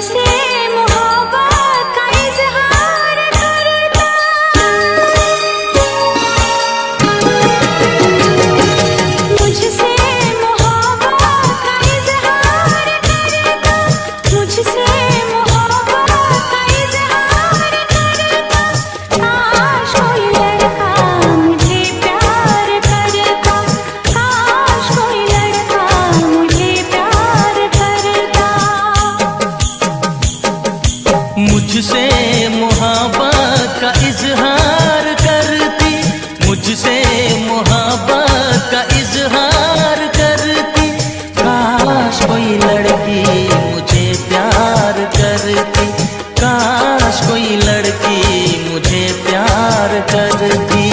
मुझसे मोहब्बत का इजहार करता, मुझसे मोहब्बत का इजहार करता, मुझसे मोहब्बत का इजहार करता। काश कोई लड़का मुझे प्यार करता, काश कोई लड़का मुझे प्यार करता। मुझसे मोहब्बत का इजहार करती, मुझसे मोहब्बत का इजहार करती। काश कोई लड़की मुझे प्यार करती, काश कोई लड़की मुझे प्यार करती।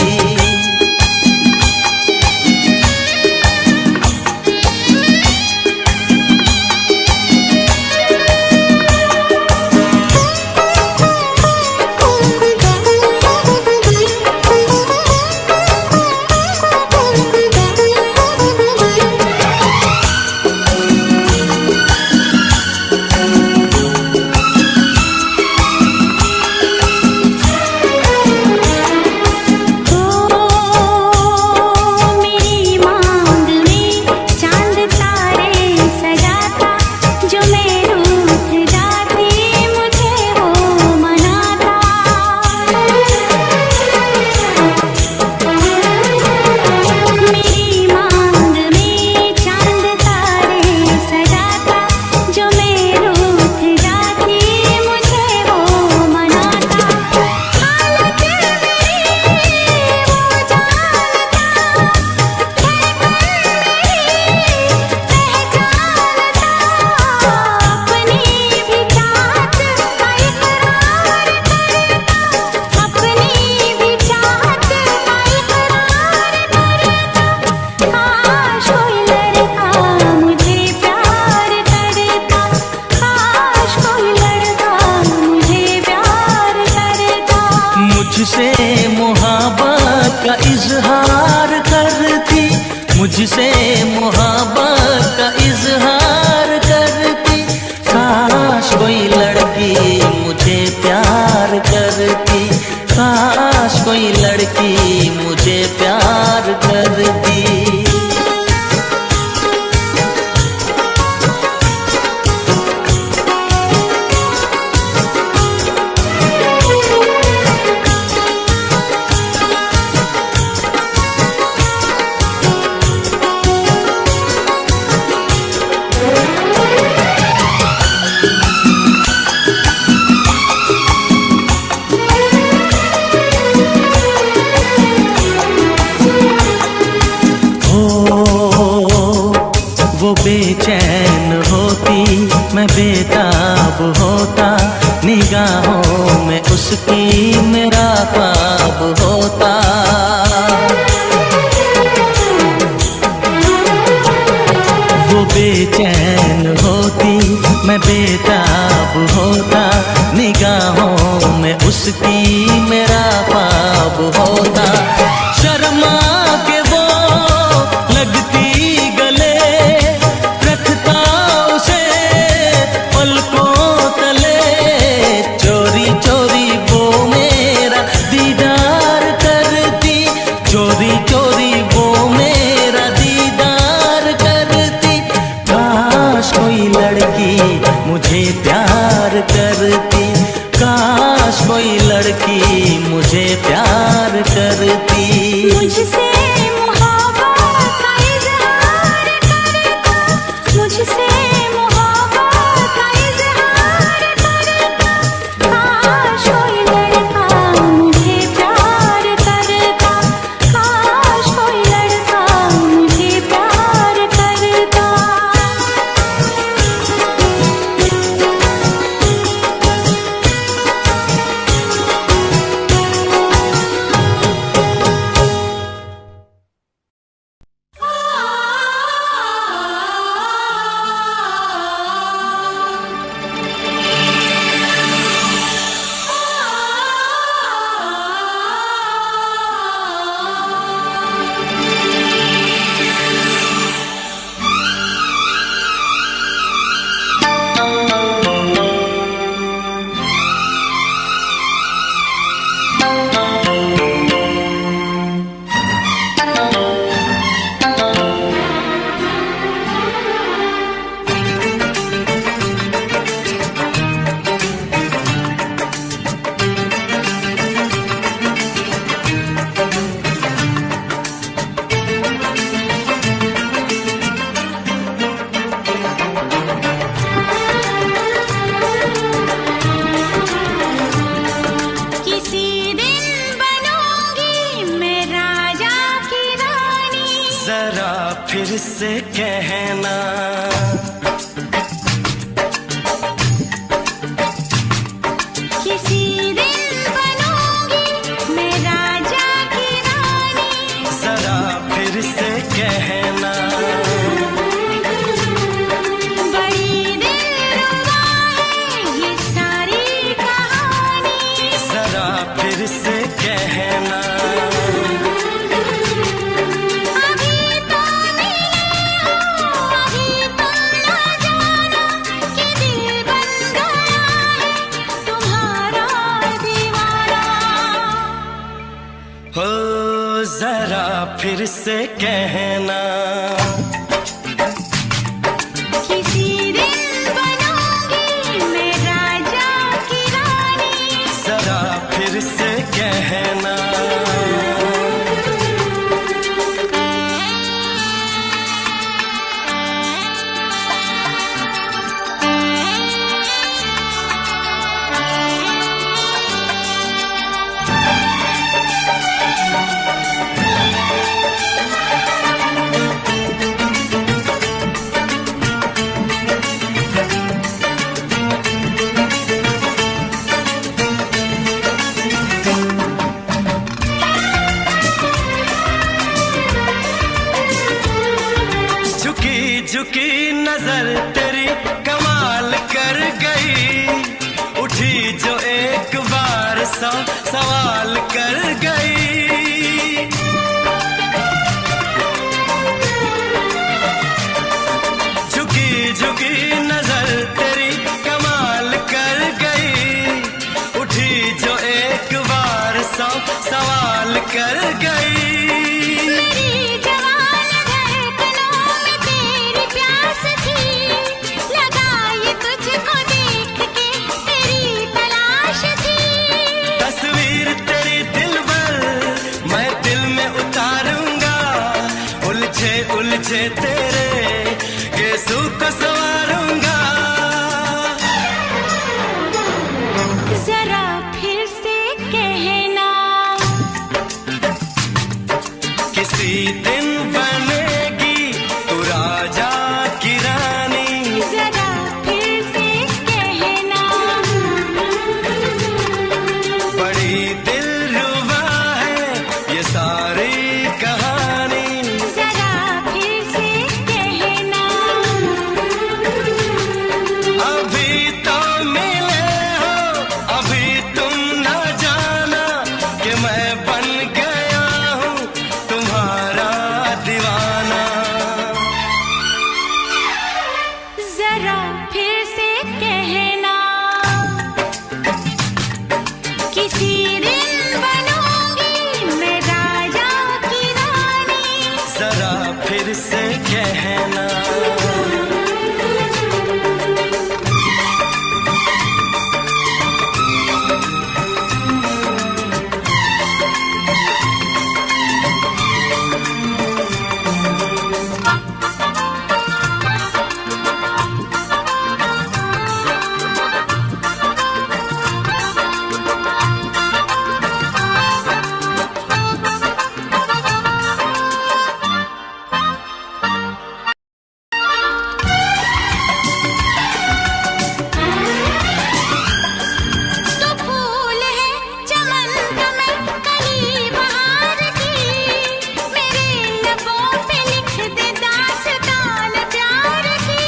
मेरी मांग में चांद तारे सजाता, जो मैं रूठ जाती मुझे वो मनाता। मेरी मांग में चांद तारे सजाता, जो मैं रूठ जाती मुझे वो मनाता। हालत मेरी वो जानता, अपनी भी चाहत का इकरार करता, अपनी भी चाहत का इकरार करता। काश कोई लड़का मुझे प्यार करता, काश कोई लड़का मुझे प्यार करता। मुझसे मोहब्बत का इजहार करती, मुझसे मोहब्बत का इजहार करती। काश कोई लड़की मुझे प्यार करती, काश कोई लड़की मुझे प्यार करती। वो बेचैन होती, मैं बेताब होता, निगाहों में उसकी मेरा ख्वाब होता। वो बेचैन होती, मैं बेताब होता, निगाहों में उसकी मेरा ख्वाब होता। शर्मा के वो लगती गले, रखता उसे पलकों तले। चोरी चोरी वो मेरा दीदार करती, चोरी चोरी वो मेरा दीदार करती। काश कोई लड़की मुझे से कहना। किसी दिन बनूंगी मैं राजा की रानी, जरा फिर से कहना। बड़ी दिलरुबा है ये सारी कहानी, जरा फिर से कहना। अभी तो मिले हो, अभी तुम ना जाना कि दिल बन गया है तुम्हारा दीवाना। हो जरा फिर से कहना। किसी दिन बनूंगी मैं राजा की रानी, जरा फिर से कहना। झुकी झुकी नजर तेरी कमाल कर गई, उठी जो एक बार सौ सवाल कर गई। झुकी झुकी नजर तेरी कमाल कर गई, उठी जो एक बार सौ सवाल कर गई। मेरी जवान धड़कनों में तेरी प्यास थी, लगाई तुझको देख के तेरी तलाश थी। तस्वीर तेरी दिल भर मैं दिल में उतारूंगा, उलझे उलझे तेरे गेसू को संवारूंगा। जरा फिर से कहना, किसी दिन बनेगी तू राजा की रानी, जरा फिर से कहना। बड़ी दिलरुबा है ये सारी कहानी। जरा फिर से कहना, अभी तो मिले हो, अभी तुम न जाना कि मैं बन गया हूँ तुम्हारा दीवाना। जरा फिर से कहना, किसी दिन बनूंगी मैं राजा की रानी, जरा फिर से कहना। तो फूल है चमन का मैं कली बहार की, मेरे लबों पे लिख दे दास्तान प्यार की।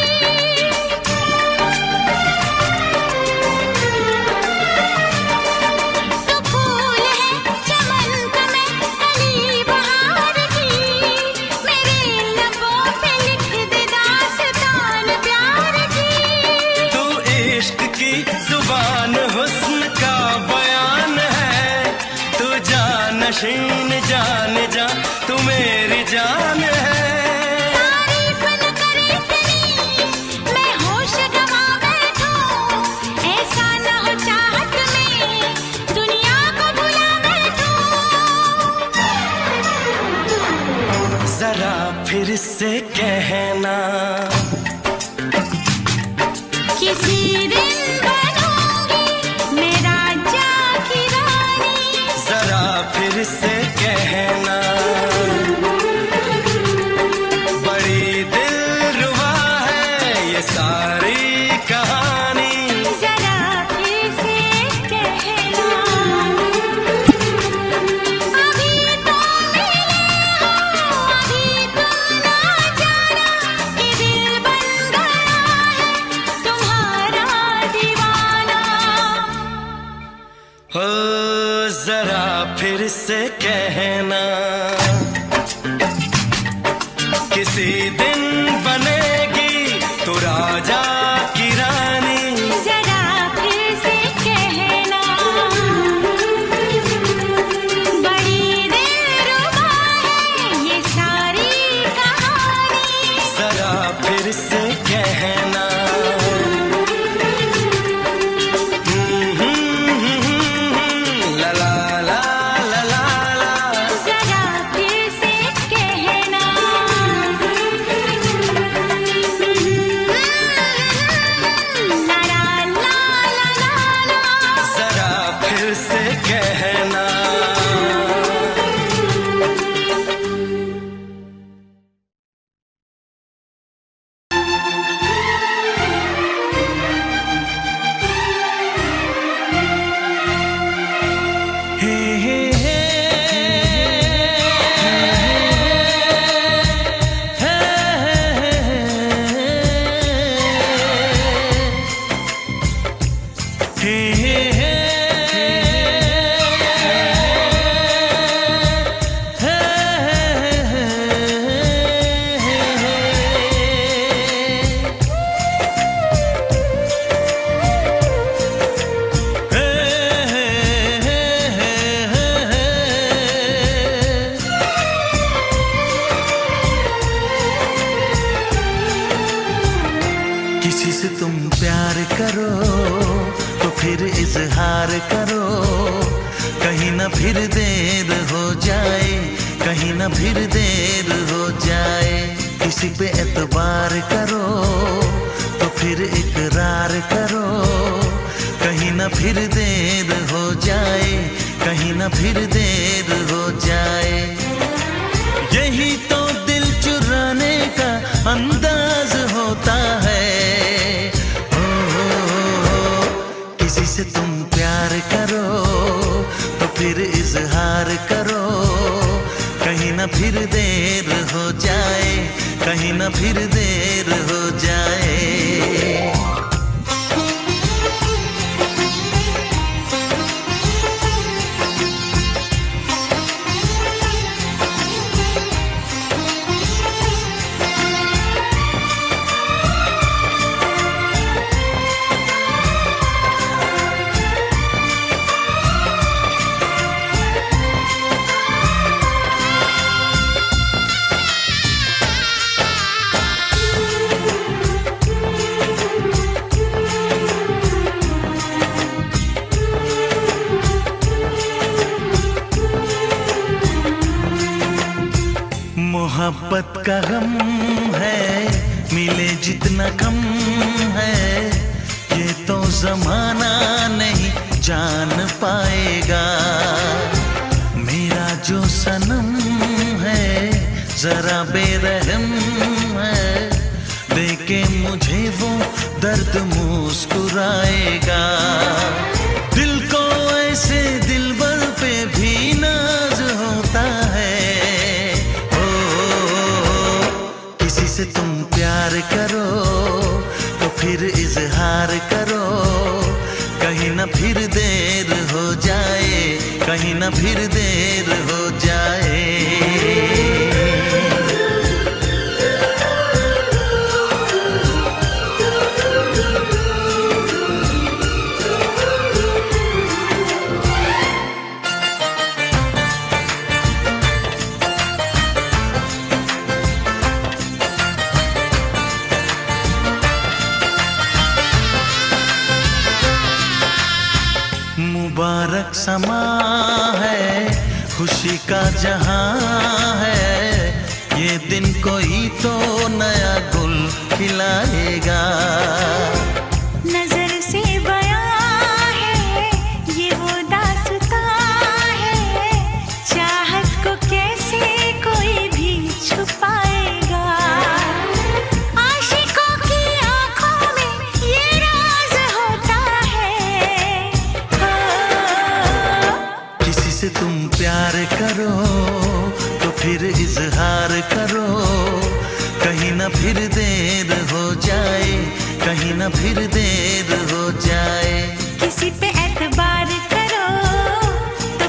तो फूल है चमन का मैं कली बहार की, मेरे लबों पे लिख दे दास्तान प्यार की। तू इश्क की जुबान हुस्न का बयान है, तू जानशीन जान जा तू मेरी जान है। तारीफ न करे इतनी मैं होश गवा बैठूं, ऐसा न हो चाहत में दुनिया को भुला बैठूं। जरा फिर से कहना, किसी दिन बनूंगी मैं राजा की रानी, जरा फिर से कहना। बड़ी जरा फिर से कहना, किसी दिन बनेगी तू राजा की रानी। जरा फिर से कहना, बड़ी दिलरुबा है ये सारी कहानी। जरा फिर से कहना, ला ला ला ला ला ला। जरा फिर से कहना, ला ला ला ला ला। जरा फिर से कहना। हे हे हे किसी से तुम प्यार करो तो फिर इजहार करो, कहीं ना फिर देर हो जाए, कहीं ना फिर देर हो जाए। किसी पे एतबार करो तो फिर इकरार करो, कहीं ना फिर देर हो जाए, कहीं ना फिर देर हो जाए। यही तो दिल चुराने का अंदाज होता है। किसी से तुम प्यार करो तो फिर इजहार करो, कहीं ना फिर देर हो जाए, कहीं ना फिर देर हो जाए। मोहब्बत का गम है, मिले जितना कम है, ये तो जमाना नहीं जान पाएगा। मेरा जो सनम है जरा बेरहम है, देके मुझे वो दर्द मुस्कुराएगा। दिल को ऐसे दिलबर पे भी नाज होता है। किसी से तुम प्यार करो तो फिर इजहार करो, कहीं ना फिर देर हो जाए, कहीं ना फिर देर हो जाए। मुबारक समा है, खुशी का जहां है, ये दिन कोई तो नया गुल खिलाएगा। नजर से बयां है ये वो दास्तां है, चाहत को कैसे कोई भी छुपाएगा। आशिकों की आंखों में ये राज होता है। किसी से तुम प्यार करो तो फिर इजहार करो, कहीं ना फिर देर हो जाए, कहीं ना फिर देर हो जाए। किसी पे एतबार करो तो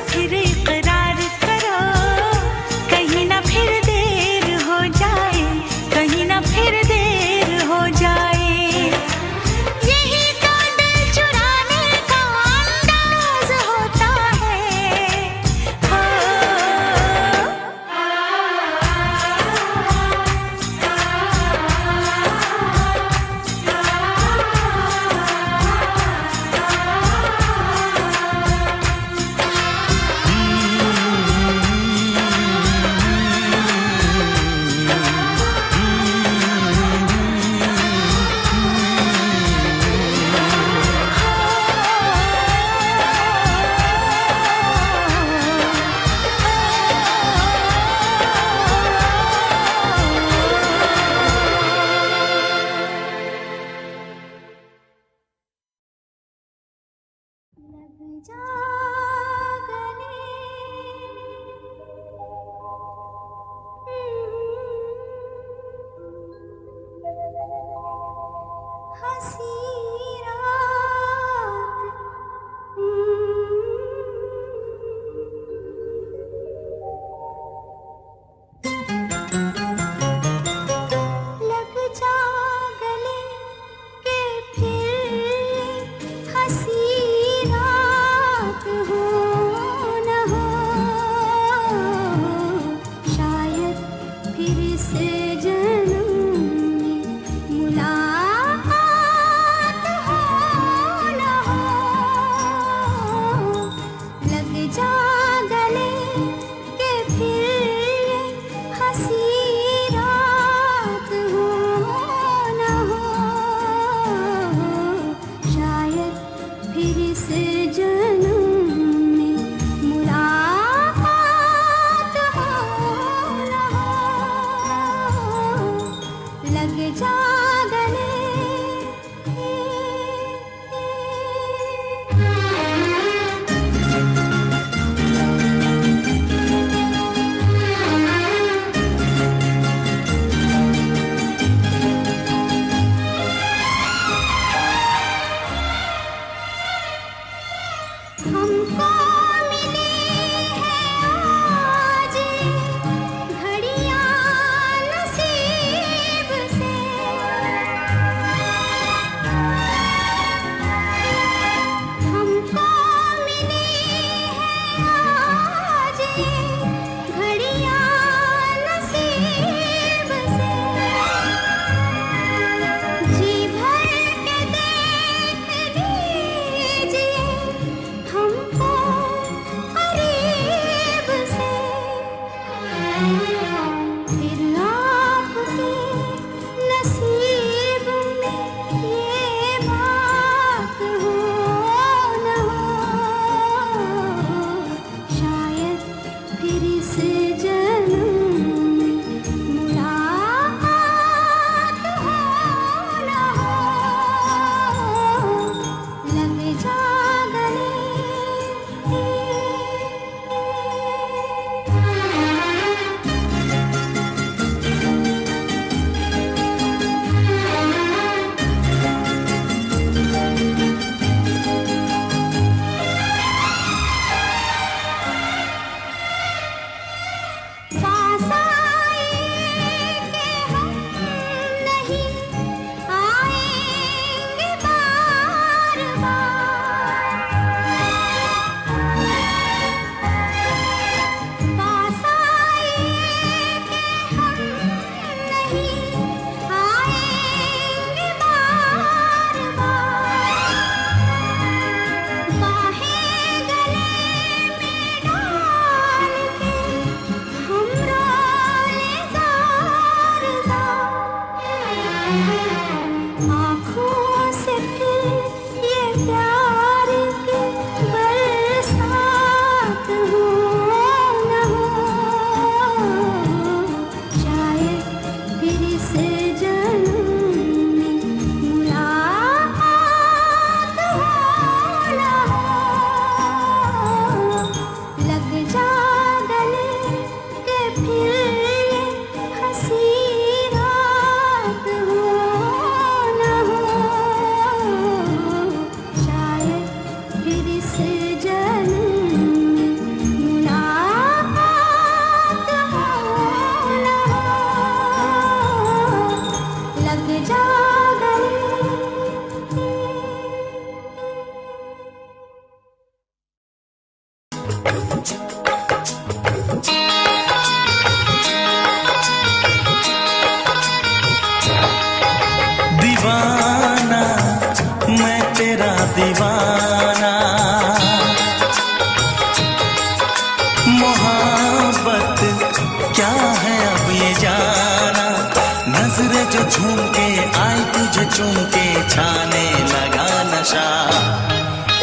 झूम के आई तुझे चूम के छाने लगा नशा।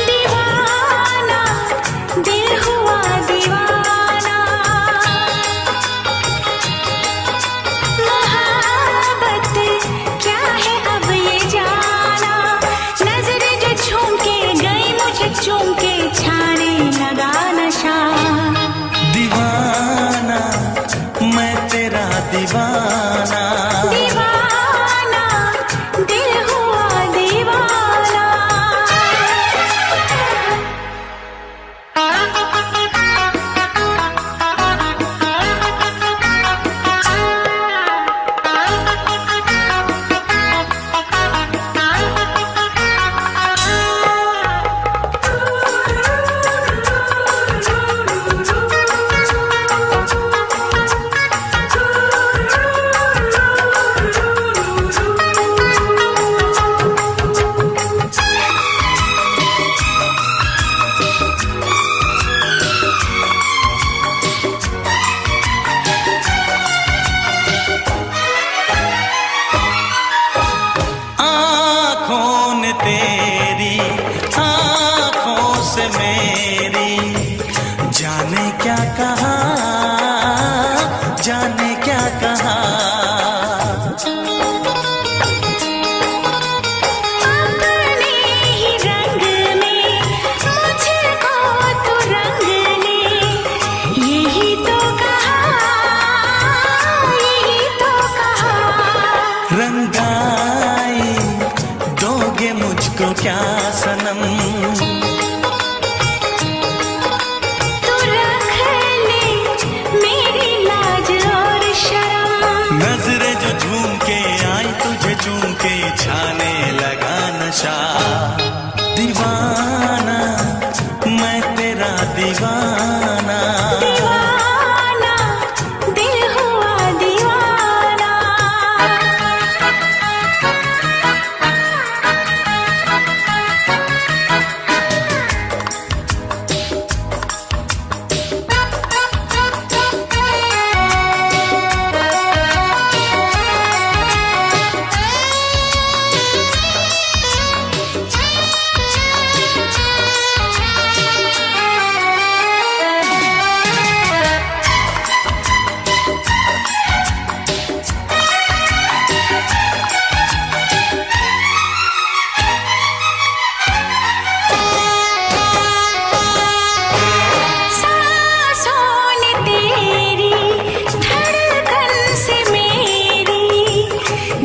दीवाना दिल हुआ दीवाना, दीवाना दिल हुआ दीवाना।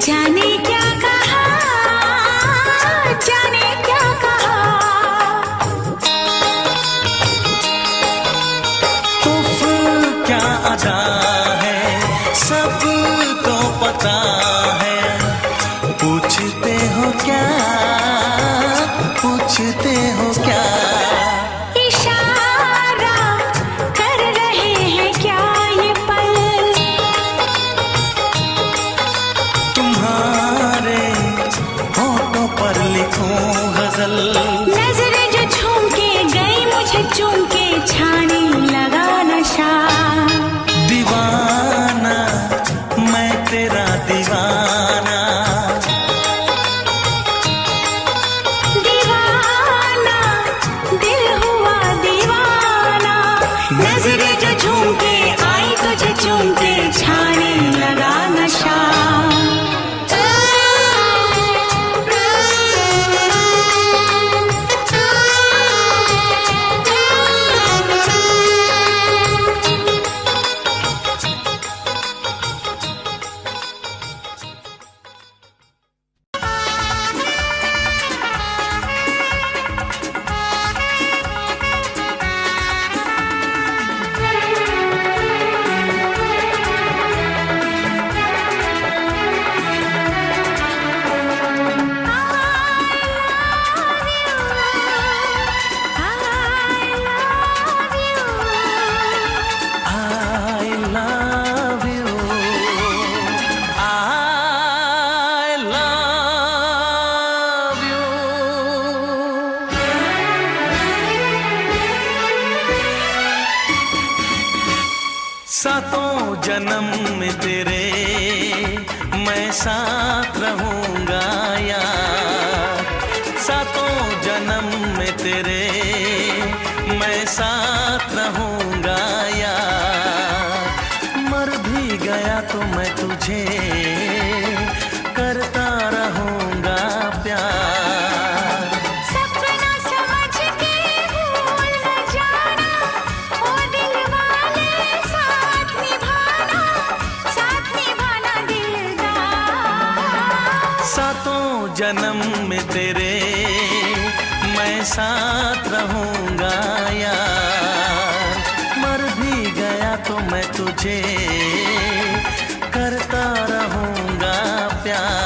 जाने क्या कहा, जाने क्या कहा। उफ क्या अदा है, सबको पता है। पूछते हो क्या, पूछते हो क्या। इशारा कर रहे हैं क्या ये पल, तुम्हारे होठों पर लिखूं गजल। नजरें जो झूम के गई मुझे चूम के छाने लगा नशा। दीवाना मैं तेरा दीवाना, दीवाना दिल हुआ दीवाना। नजरें जो झूम के आई तुझे चूम के छाने लगा नशा। सातों जन्म में तेरे मैं साथ रहूंगा यार। सातों जन्म में तेरे मैं साथ रहूंगा यार। मर भी गया तो मैं तुझे करता रहूंगा प्यार। सपना समझ के भूल न जाना, ओ दिल वाले साथ निभाना दिलदार। सातों जन्म में तेरे मैं साथ रहूंगा यार। मर भी गया तो मैं तुझे करता रहूंगा प्यार।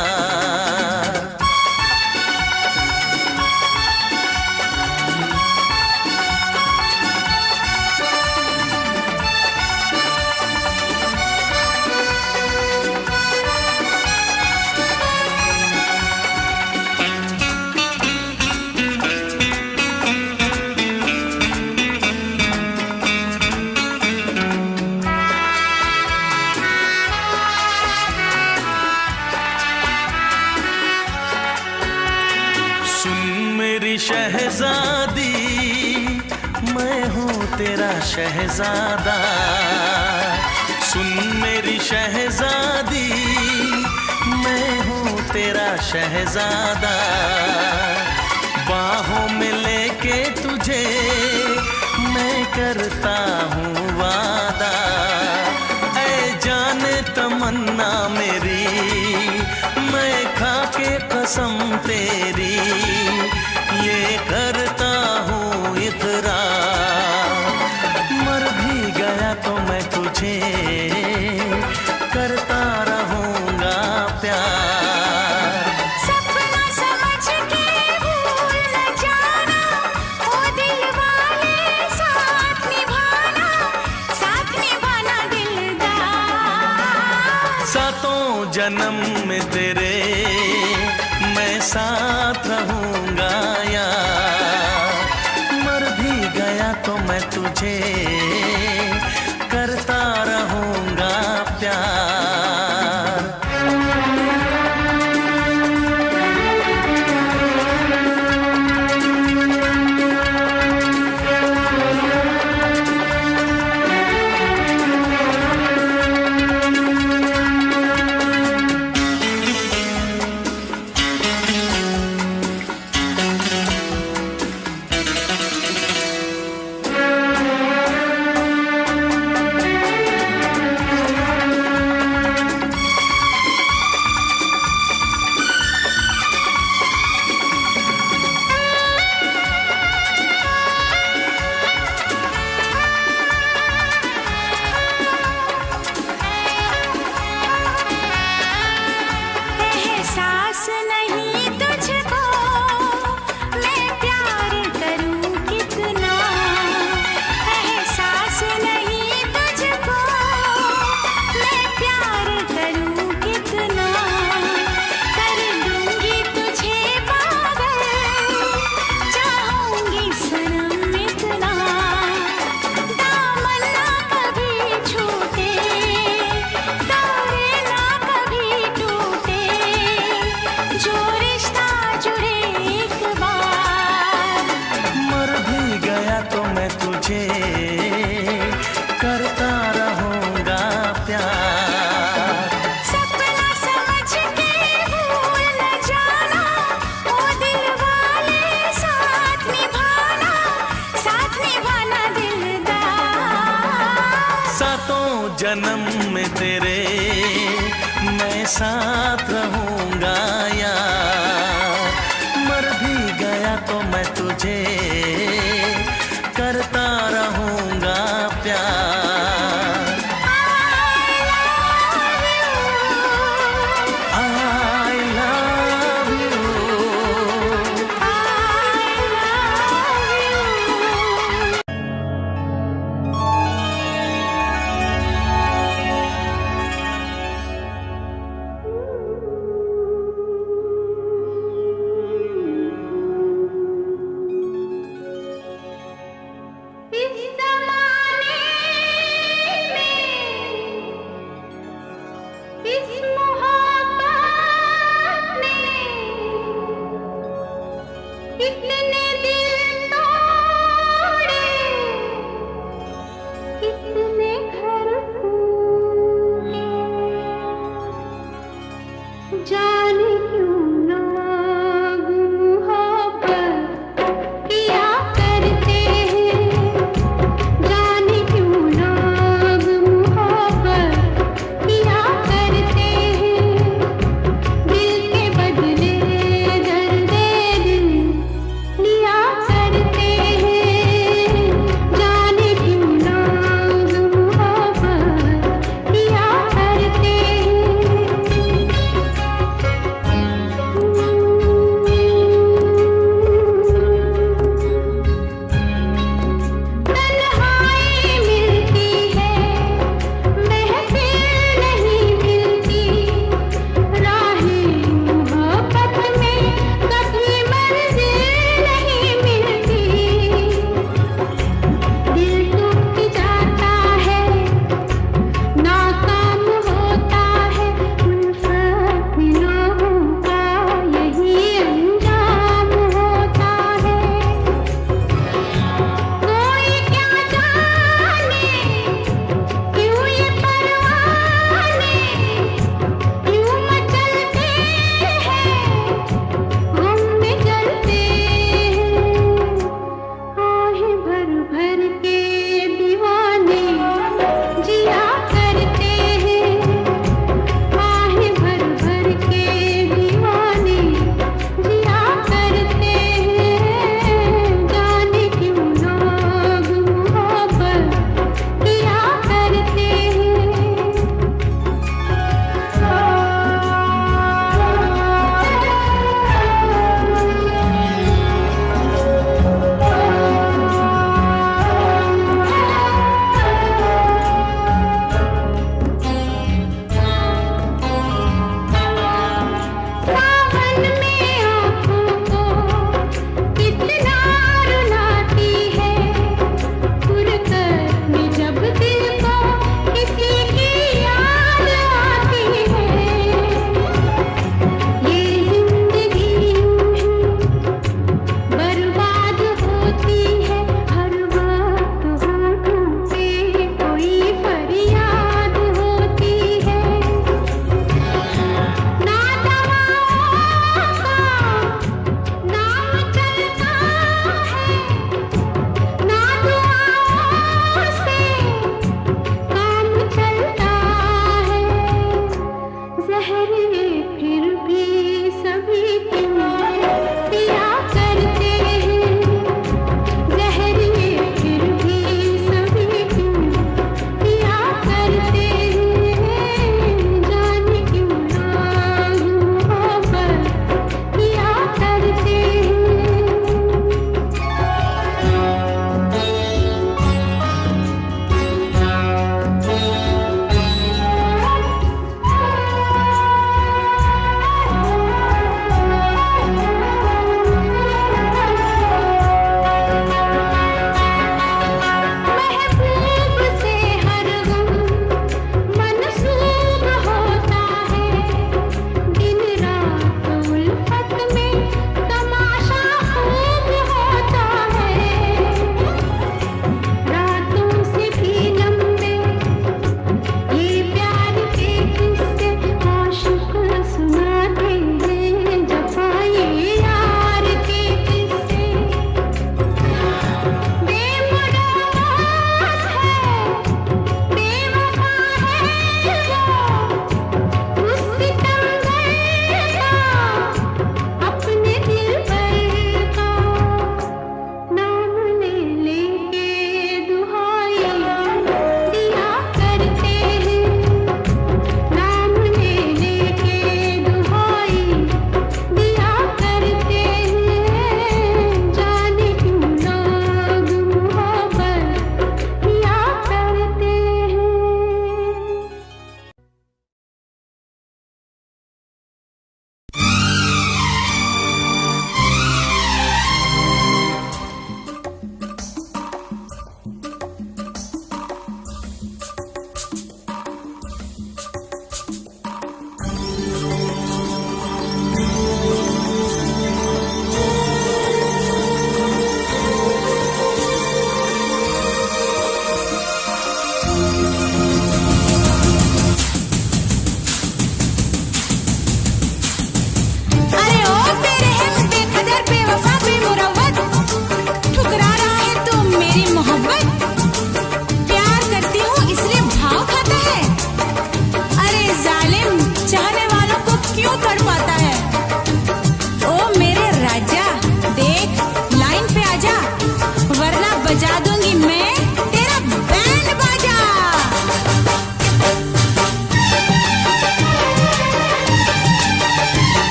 शहजादी मैं हूँ तेरा शहजादा। सुन मेरी शहजादी मैं हूँ तेरा शहजादा। बाहों में लेके तुझे मैं करता हूँ वादा। ऐ जाने तमन्ना मेरी मैं खा के कसम तेरी ये करता हूँ इकरार। मर भी गया तो मैं तुझे करता रहूँगा प्यार। सपना समझ के भूल न जाना, ओ दिल वाले साथ जन्म में तेरे मैं साथ रहूंगा यार। मर भी गया तो मैं तुझे करता रहूंगा प्यार। एहसास नहीं तुझको मैं प्यार करूं कितना, एहसास नहीं तुझको मैं प्यार करूं कितना। कर दूंगी तुझे पागल चाहूंगी सनम इतना। दामन ना कभी छूटे तारे ना कभी टूटे, जो रिश्ता जुड़े एक बार। मर भी गया तो मैं तुझे करता रहूंगा प्यार। सपना समझ के भूल न जाना, ओ दिल वाले साथ निभाना दिलदार। सातों जन्म में तेरे मैं साथ रहूंगा यार। मर भी गया तो मैं तुझे करता रहूंगा प्यार। I love you।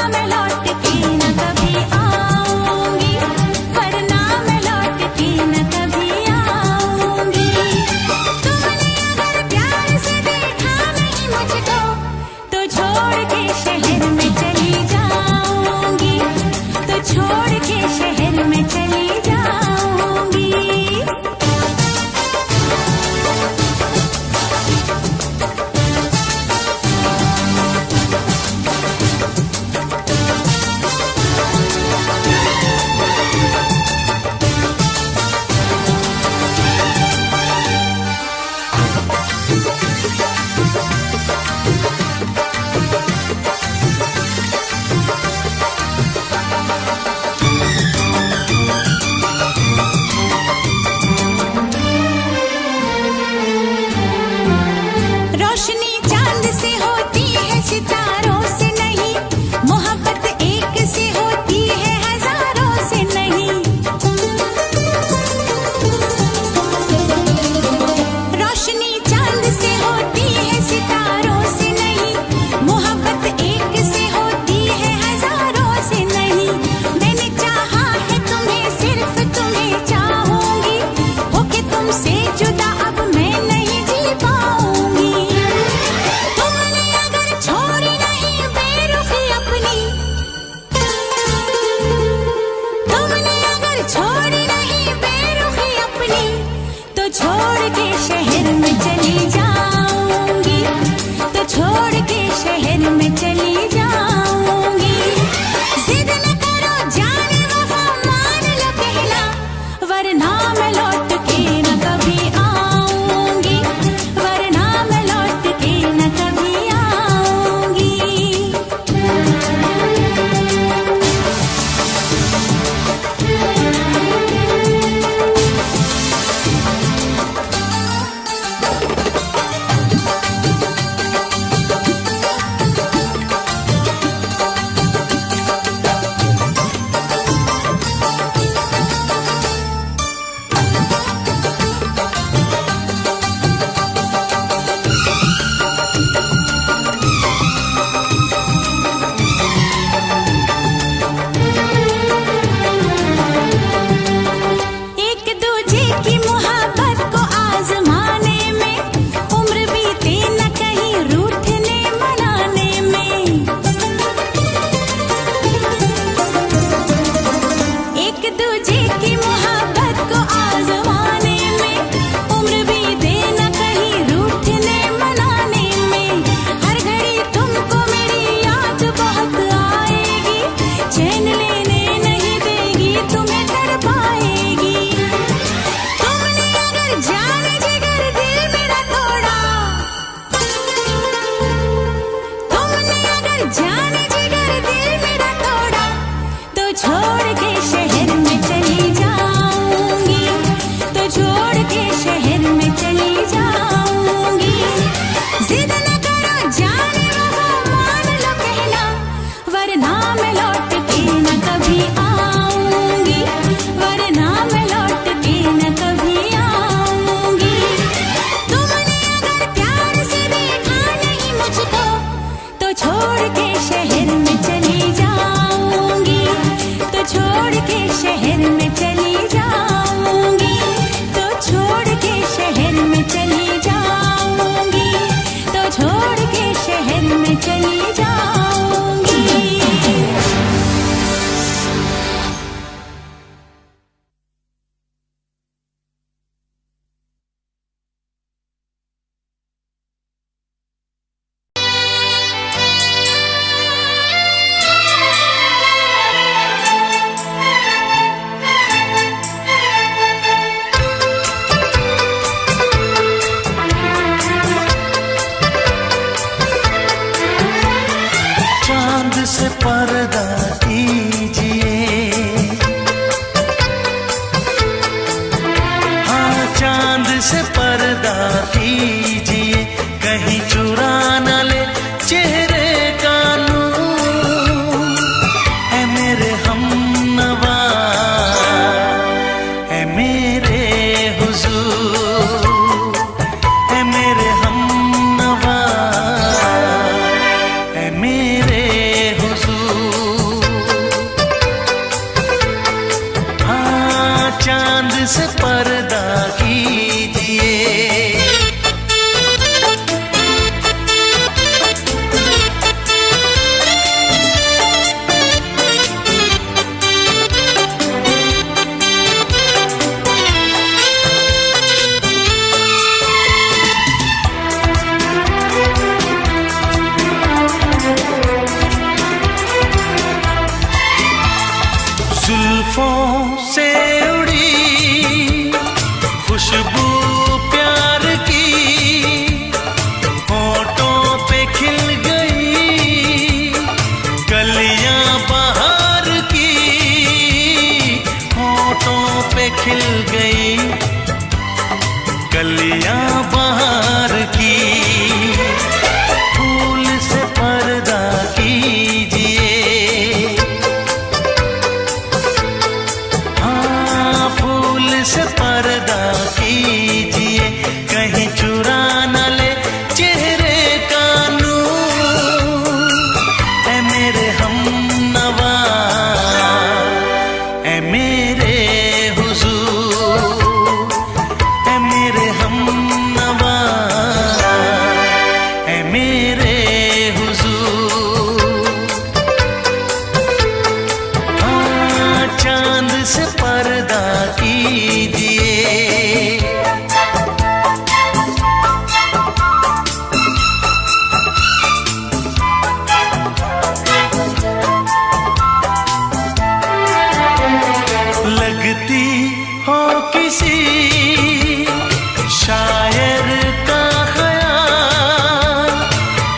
मैं लौट के न कभी आऊंगी, वरना मैं लौट के न कभी आऊंगी। तुमने अगर प्यार से देखा नहीं मुझको, तो छोड़ के शहर में चली जाऊंगी, तो छोड़ के शहर में चली जाऊंगी। रोशनी चांद से होती है, सितारों से नहीं, मोहब्बत एक से होती है, हजारों से नहीं। रोशनी चांद से होती है, सितारों से नहीं, मोहब्बत एक से होती है, हजारों से नहीं। मैंने चाहा है तुम्हें, सिर्फ तुम्हें चाहूंगी, होके तुमसे जुदा अब मैं नहीं जी पाऊंगी। तुमने अगर छोड़ी नहीं बेरुखी अपनी, तुमने अगर छोड़ी नहीं बेरुखी अपनी, तो छोड़ के शहर में चली जाऊंगी, तो छोड़ के शहर में चली जाऊंगी। जिद न करो जाने वफा, मान लो कहना, वरना मैं लौट के न कभी आऊंगी, वरना मैं लौट के न कभी आऊंगी। एक दूजे की मोहब्बत को आजमाने में, उम्र बीते न कहीं रूठने मनाने में। एक दूजे की मोहब्बत को आजमाने में, उम्र बीते न कहीं रूठने मनाने में। हर घड़ी तुमको मेरी याद बहुत आएगी, चैन लेने नहीं देगी, तुम्हें तड़पाएगी। तुमने अगर जाने जिगर दिल मेरा तोड़ा, तुमने अगर जाने जिगर दिल मेरा तोड़ा, तो छोड़ के शहर में चली जाऊंगी, तो छोड़ के शहर में चली जाऊंगी। जिद न करो जाने वफा, मान लो कहना, वरना मैं लौट के न कभी आऊंगी, वरना मैं लौट के न कभी आऊंगी। तुमने अगर प्यार से देखा नहीं मुझको, तो छोड़ के शहर में चली जाऊंगी, तो छोड़ के शहर में चली जाऊंगी, तो छोड़ के शहर में चली जाऊंगी, तो छोड़ के शहर में चली जाऊंगी। चांद से पर्दा कीजिए, हाँ चांद से पर्दा कीजिए, कहीं चुरा न ले चेहरे का नूर। ऐ मेरे हमनवा, ऐ मेरे हुजूर, ऐ मेरे हमनवा, ऐ मेरे हुजूर। खिल गई कलियां बहार की, फूल से पर्दा कीजिए, हाँ फूल से पर्दा कीजिए, कहीं चुरा न ले चेहरे का नूर। ऐ मेरे हमनवा, ऐ मेरे हुजूर, ऐ मेरे हमनवा, ऐ मेरे हुजूर। हाँ चांद से पर्दा कीजिए, लगती हो किसी शायर का ख़याल,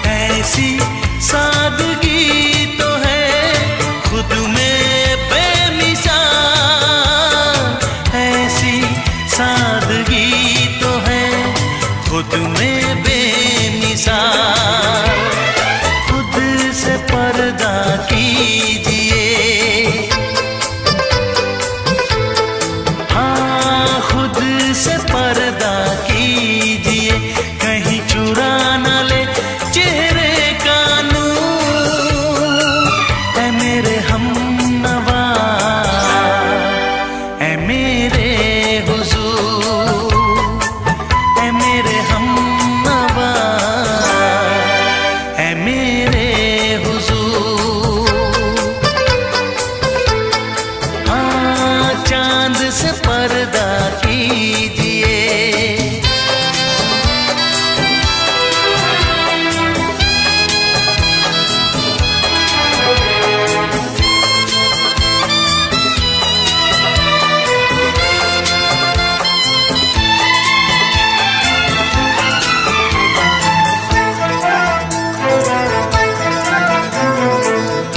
ऐसी सादगी तो है खुद में बेमिसाल, ऐसी सादगी तो है खुद में बेमिसाल। खुद से पर्दा कीजिए, खुद से पर्दा कीजिए, कहीं चुरा न ले चेहरे का नूर। ऐ मेरे हमनवा, ऐ मेरे हुजूर, ऐ मेरे हमनवा, ऐ मेरे हुजूर। हाँ चांद से पर्दा कीजिए,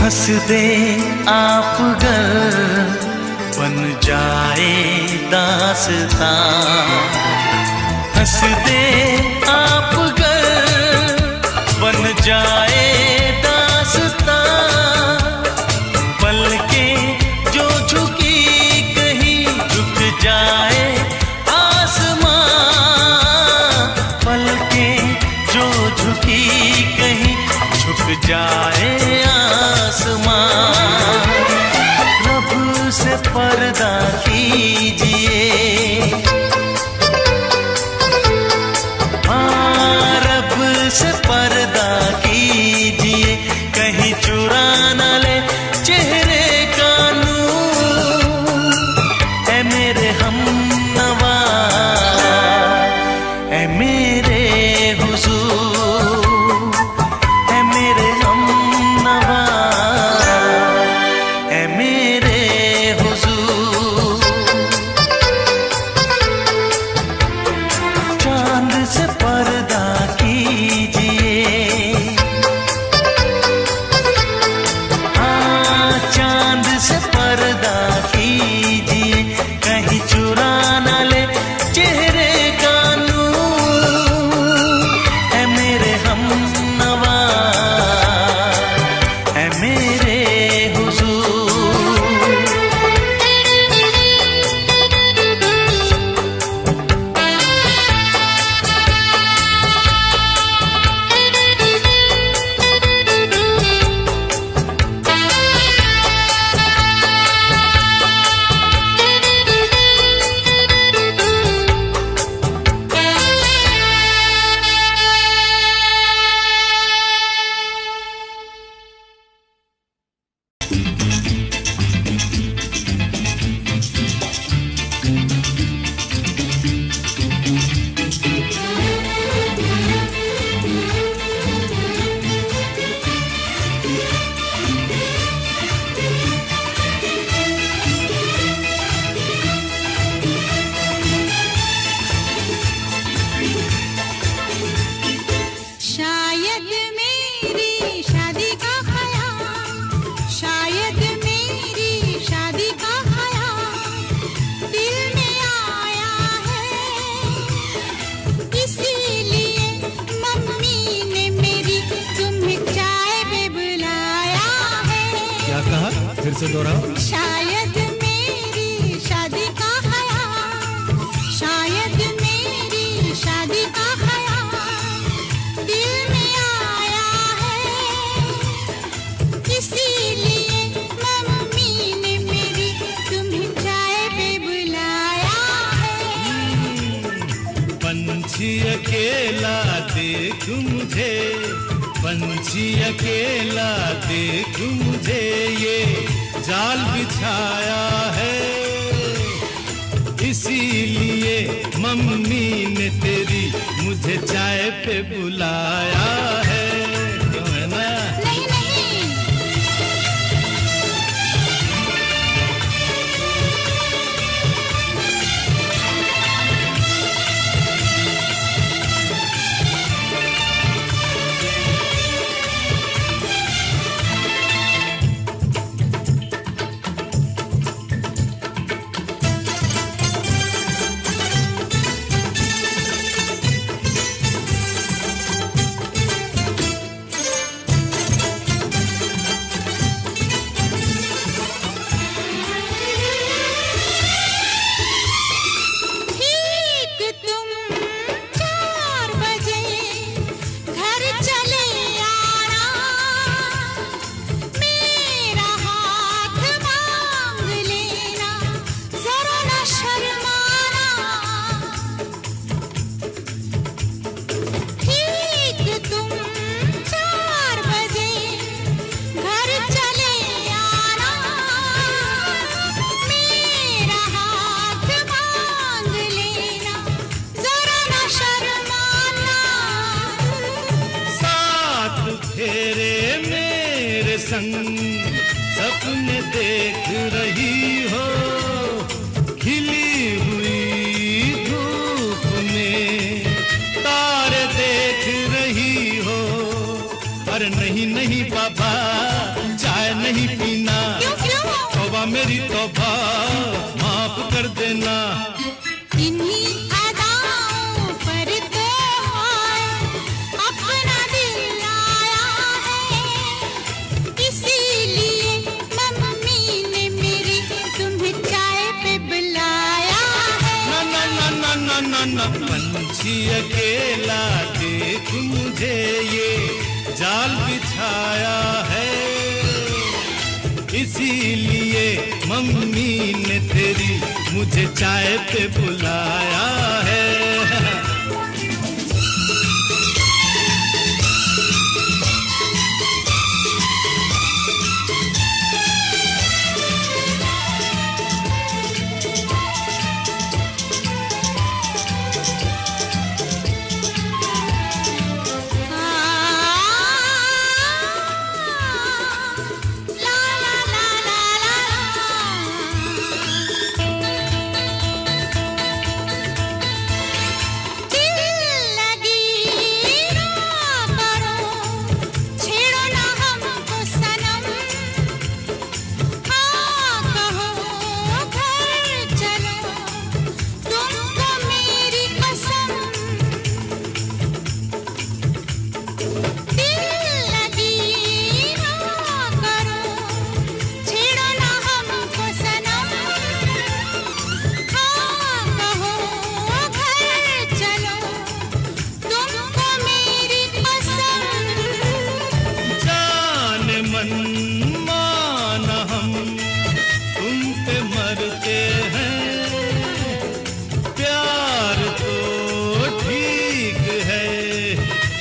हंस दे आप गर बन जाए दास्तां, हंस दे आप गर बन जाए दास्तां। पलकें जो झुकी कहीं झुक जाए आसमां, पलकें जो झुकी कहीं झुक जाए आसमां। रब से पर्दा कीजिए, क्या कहा? फिर से दोहराओ। शायद मेरी शादी का ख्याल, शायद मेरी शादी का ख्याल दिल में आया है, इसीलिए मम्मी ने मेरी तुम्हें चाय पे बुलाया है। पंछी अकेला देख मुझे, पंछी अकेला देख मुझे, ये जाल बिछाया है, इसीलिए मम्मी ने तेरी मुझे चाय पे बुलाया है। क्यों है ना? नहीं नहीं, संग सपने देख रही हो, खिली हुई धूप में तारे देख रही हो। अरे नहीं नहीं बाबा, चाय नहीं पीना। तौबा मेरी तौबा, माफ कर देना। इन्हीं अदाओं पर तो अपना दिल आया है, इसीलिए मम्मी ने मेरी तुम्हें चाय पे बुलाया है। ना ना ना ना ना ना ना, पंछी अकेला देख मुझे, ये जाल बिछाया है, इसीलिए मम्मी ने तेरी मुझे चाय पे बुलाया है।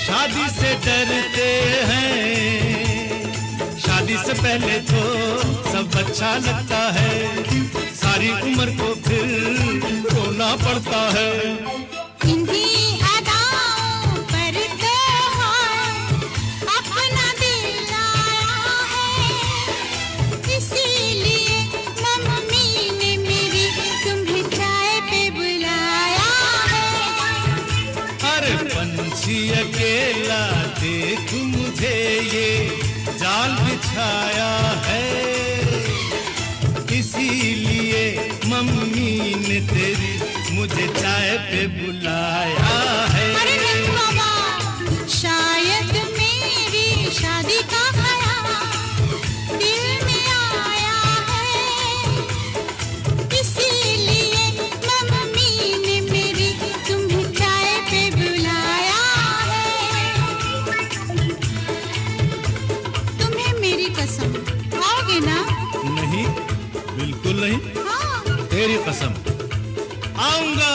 शादी से डरते हैं, शादी से पहले तो सब अच्छा लगता है, सारी उम्र को फिर रोना पड़ता है। इन्हीं अदाओं पर तो अपना दिल आया है, इसीलिए मम्मी ने मेरी तुम्हें चाय पे बुलाया है। अरे पंछी अकेला देख मुझे, ये जाल बिछाया है, इसीलिए मम्मी ने तेरी मुझे चाय पे बुलाया है। अरे नहीं बाबा, शायद मेरी शादी का ख्याल दिल में आओगे ना? नहीं, बिल्कुल नहीं। हाँ। तेरी कसम, आऊंगा।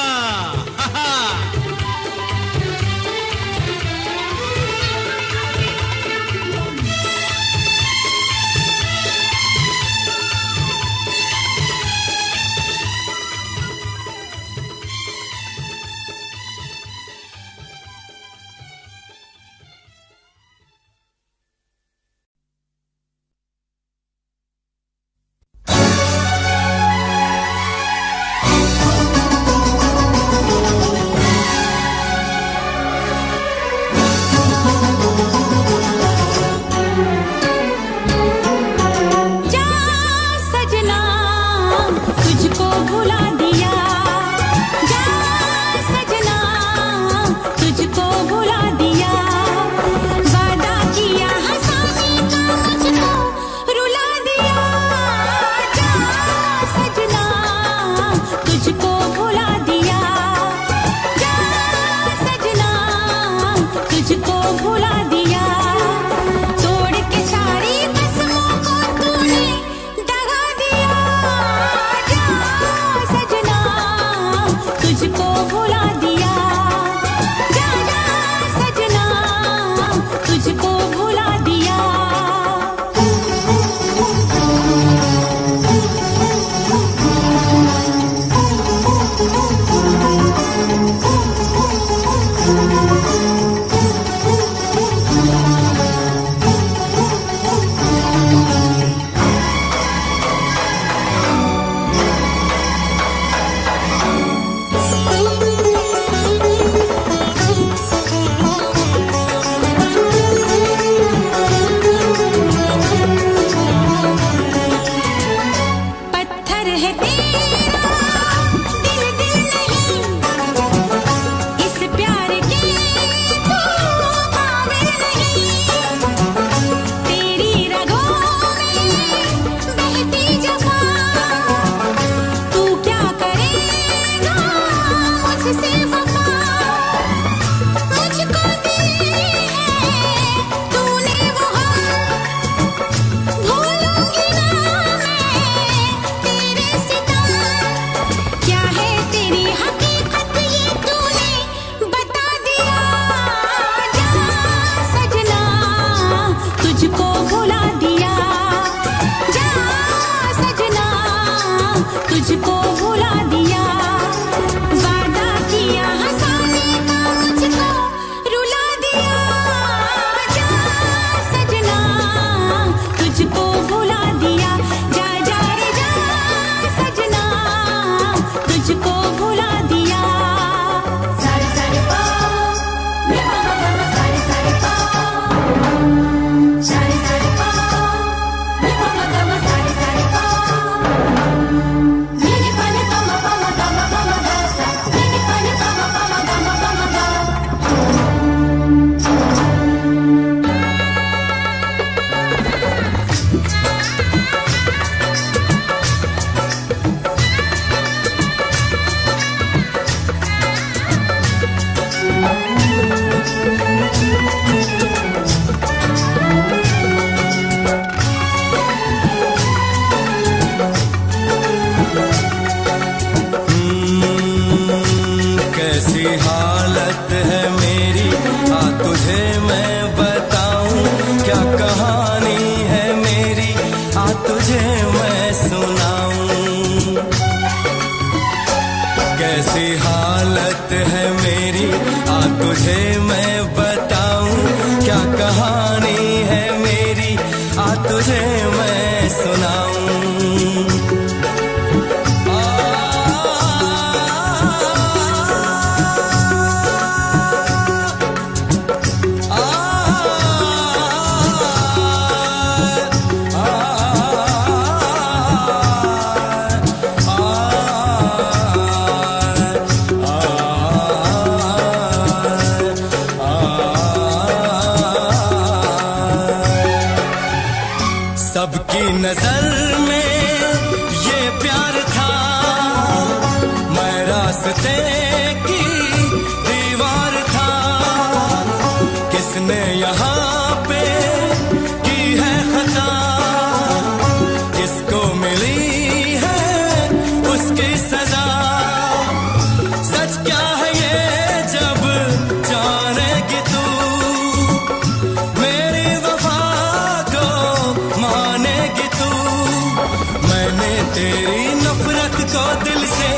को दिल से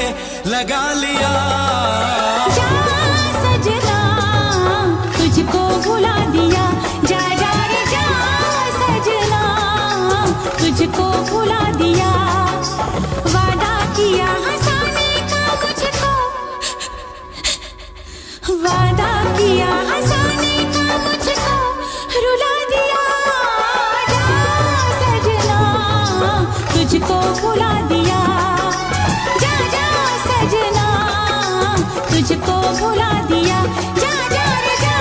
लगा लिया। जा सजना तुझको भुला दिया, जा जा रे जा सजना तुझको भुला दिया। वादा किया हंसाने का मुझको, वादा किया हंसाने का मुझको रुला दिया। जा सजना तुझको भुला दिया, जा जा सजना तुझको भुला दिया। जा जा रे जा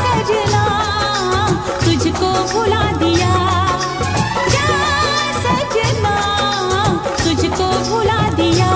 सजना तुझको भुला दिया, जा सजना तुझको भुला दिया।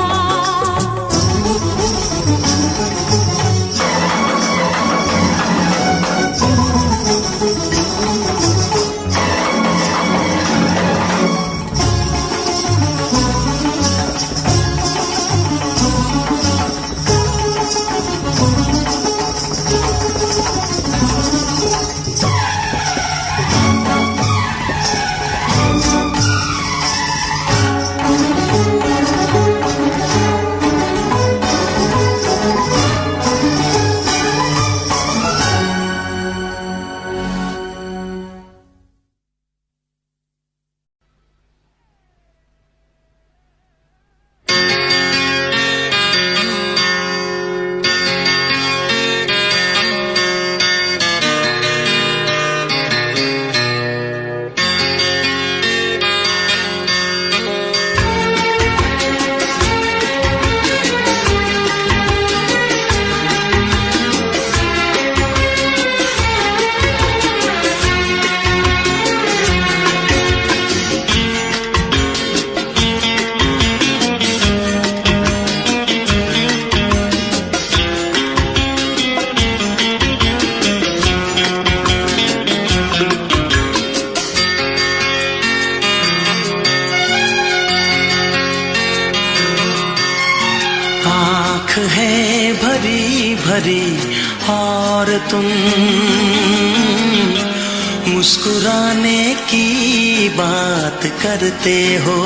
है भरी भरी और तुम मुस्कुराने की बात करते हो।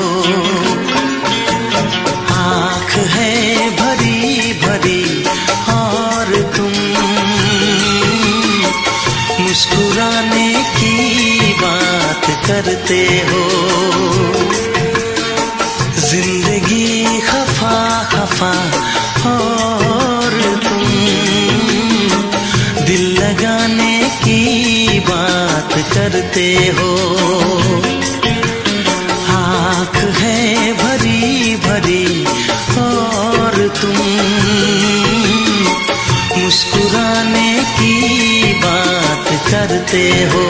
आँख है भरी भरी और तुम मुस्कुराने की बात करते हो। जिंदगी खफा खफा और तुम दिल लगाने की बात करते हो। आँख है भरी भरी और तुम मुस्कुराने की बात करते हो।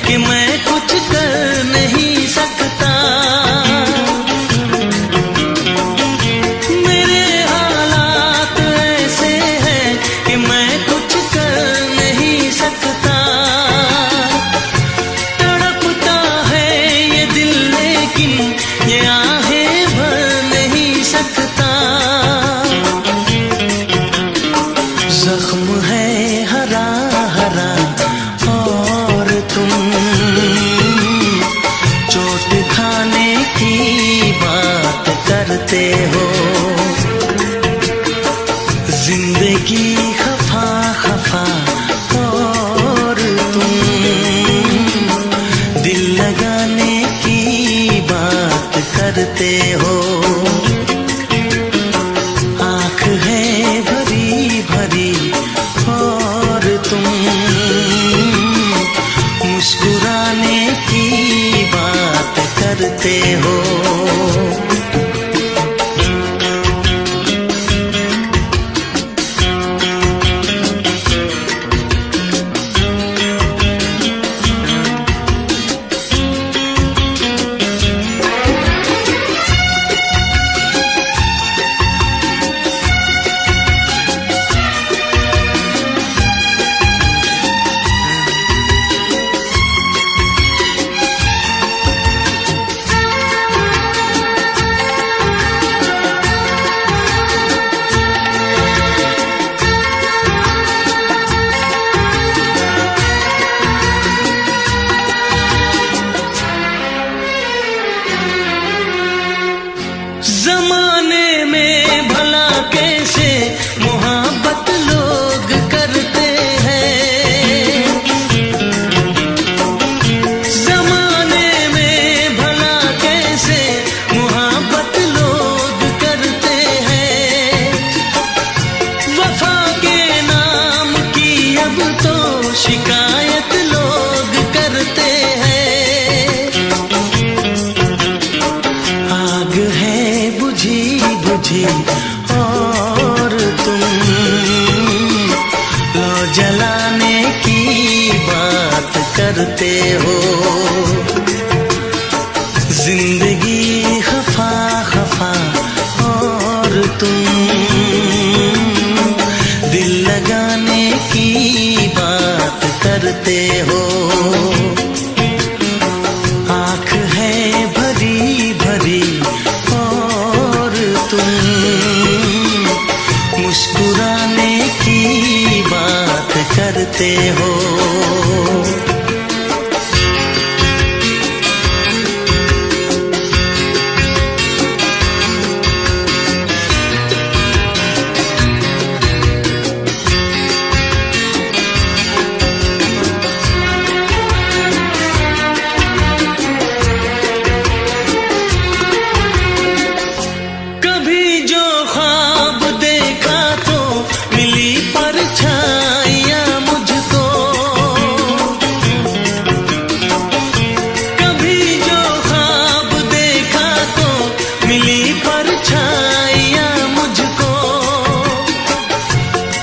कि मैं कुछ कर नहीं सकता। मेरे हालात ऐसे हैं कि मैं कुछ कर नहीं सकता। तड़पता है ये दिल लेकिन ये आहें भर नहीं सकता। जख्म है हरा हरा और तुम चोट खाने की बात करते हो। जिंदगी खफा खफा और तुम दिल लगाने की बात करते हो। आँख है भरी भरी और तुम करते हो। जमाने में भला कैसे मोहब्बत लोग करते हैं, जमाने में भला कैसे मोहब्बत लोग करते हैं। वफा के नाम की अब तो शिकायत लोग करते हैं। आग है बुझी बुझी और तुम लो जलाने की बात करते हो। जिंदगी खफा खफा और तुम दिल लगाने की बात करते हो। आँख है भरी भरी और तुम मुस्कुराने की बात करते हो। कभी जो ख्वाब देखा तो मिली परछाइयाँ मुझको, कभी जो ख्वाब देखा तो मिली परछाइयाँ मुझको।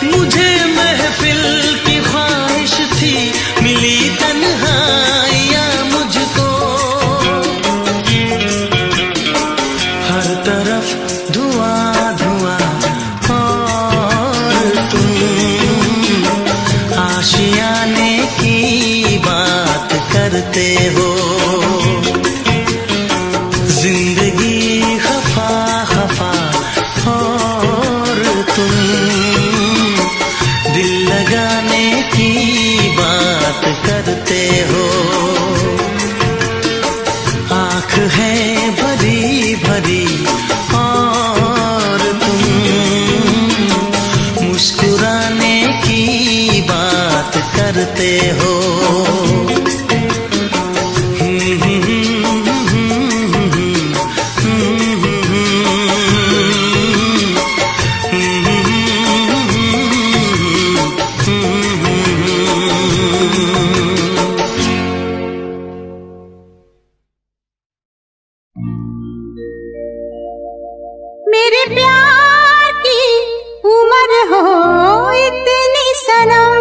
मुझे महफिल की ख्वाहिश थी मिली तन्हाइयाँ मुझको। हर तरफ धुआं धुआं और तुम आशियाने की बात करते हो। जिंदगी खफा खफा और तुम दिल लगाने की बात करते हो। आँख है भरी भरी और तुम मुस्कुराने की बात करते हो। मेरे प्यार की उम्र हो इतनी सनम,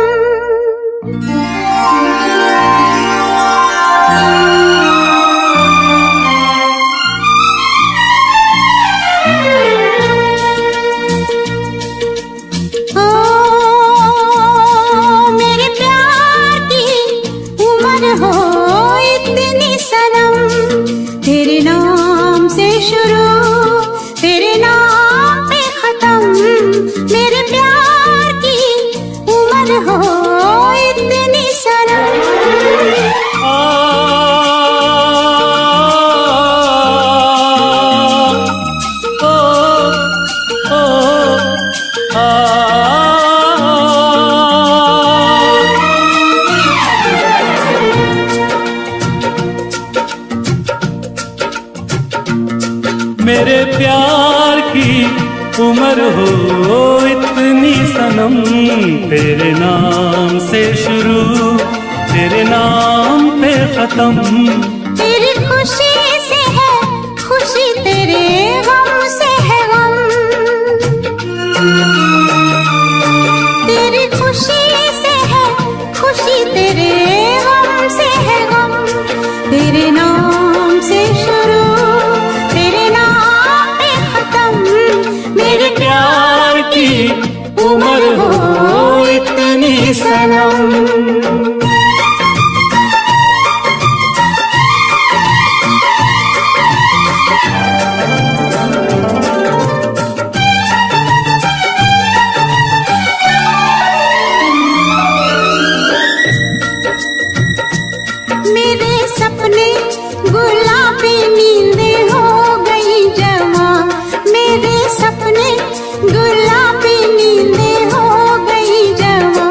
ओ मेरे प्यार की उम्र हो इतनी सनम। तेरे नाम से शुरू तेरे नाम पे खत्म। मेरे प्यार की उम्र हो इतनी सनम। मेरे प्यार की उम्र हो इतनी सनम। तेरे नाम से शुरू तेरे नाम पे खत्म। तेरी खुशी से है सनम। मेरे सपने गुलाबी नींदें हो गई जमा, मेरे सपने गुलाबी नींदें हो गई जमा।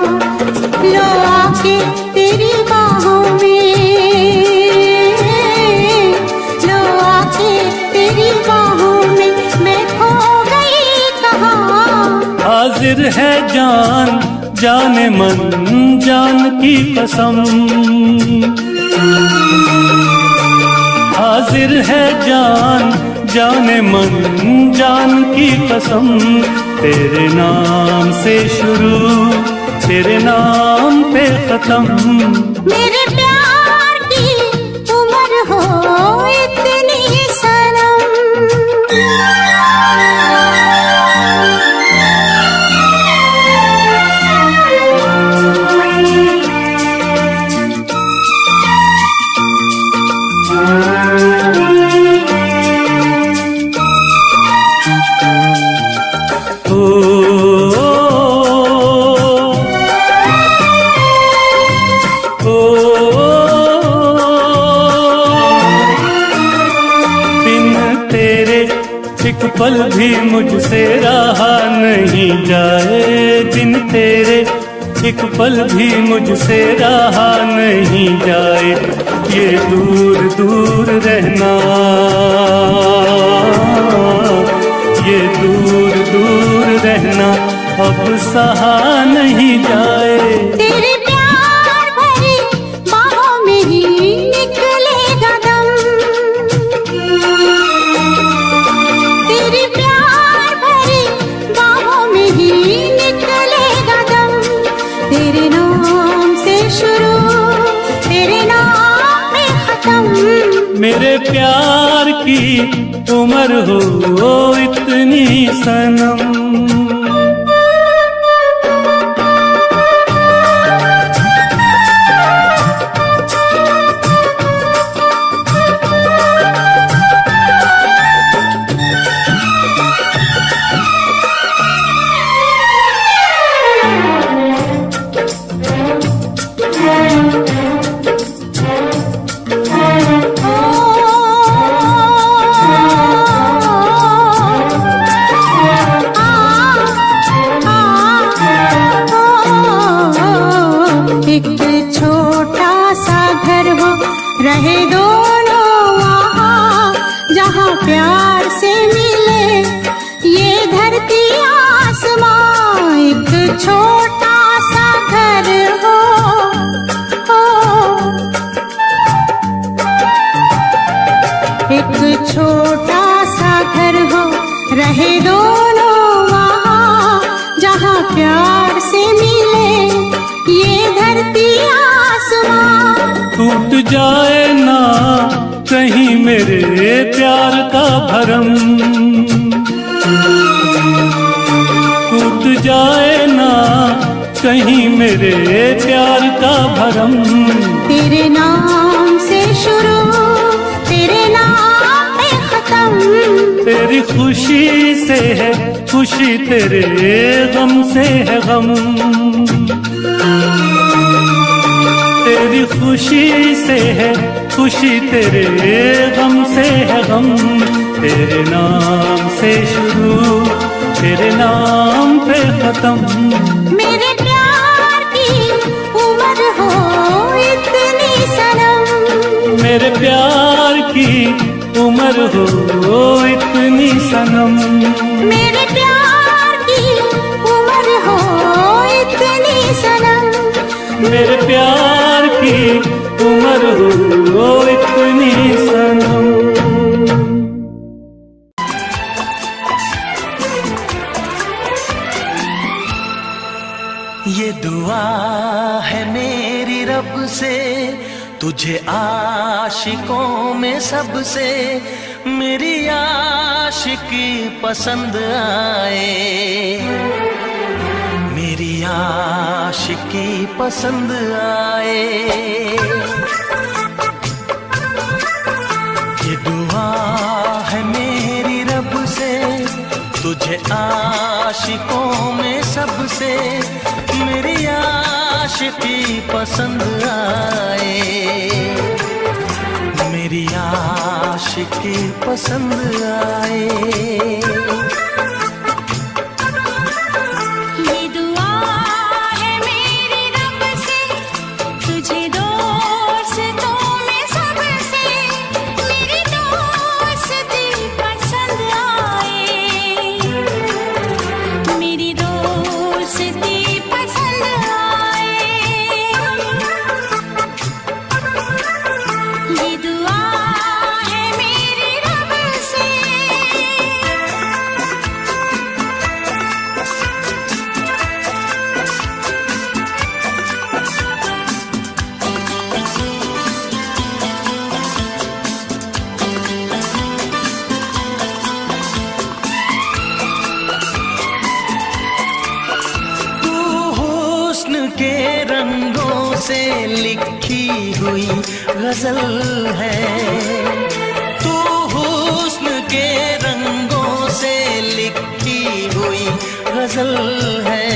लो आके तेरी बाहों में, लो आके तेरी बाहों में, मैं खो गई कहाँ। हाजिर है जान जाने मन जान की कसम, हाजिर है जान जाने मन जान की कसम। तेरे नाम से शुरू तेरे नाम पे खत्म। मेरे प्यार की उम्र हो इतनी सनम। एक पल भी मुझसे रहा नहीं जाए, दिन तेरे एक पल भी मुझसे रहा नहीं जाए। ये दूर दूर रहना, ये दूर दूर रहना अब सहा नहीं जाए। तेरे प्यार भरी बाहों में ही निकलेगा दम, तेरे प्यार भरी बाहों में ही निकलेगा दम। तेरे नाम से शुरू तेरे नाम पे खत्म। मेरे प्यार की उम्र हो इतनी सनम। रहे दोनों वहाँ जहाँ प्यार से मिले ये धरती आसमां। एक छोटा सा घर हो, एक छोटा सा घर हो, रहे दोनों वहाँ जहाँ प्यार से मिले ये धरती आसमां। टूट जाए ना कहीं मेरे प्यार का भरम, टूट जाए ना कहीं मेरे प्यार का भरम। तेरे नाम से शुरू तेरे नाम पे खत्म। तेरी खुशी से है खुशी, तेरे गम से है गम। तेरी खुशी से है खुशी, तेरे गम से है गम। तेरे नाम से शुरू तेरे नाम पे खत्म। मेरे प्यार की उम्र हो इतनी सनम, मेरे प्यार की उम्र हो इतनी सनम। मेरे प्यार की उम्र हो इतनी सनम। मेरे प्यार की उम्र हो इतनी सनम। ये दुआ है मेरी रब से, तुझे आशिकों में सबसे मेरी आशिकी पसंद आए। मेरी आशिकी पसंद आए। ये दुआ है मेरी रब से, तुझे आशिकों में सबसे मेरी आशिकी पसंद आए। मेरी आशिकी पसंद आए। ये दुआ है मेरी रब से, तुझे दोस्तों में सबसे मेरी दोस्ती पसंद आए। मेरी दोस्ती पसंद आए। ये दुआ है मेरी रब से। तू हुस्न के रंगों से लिखी हुई गजल है। तू हुस्न के रंगों से लिखी हुई गजल है।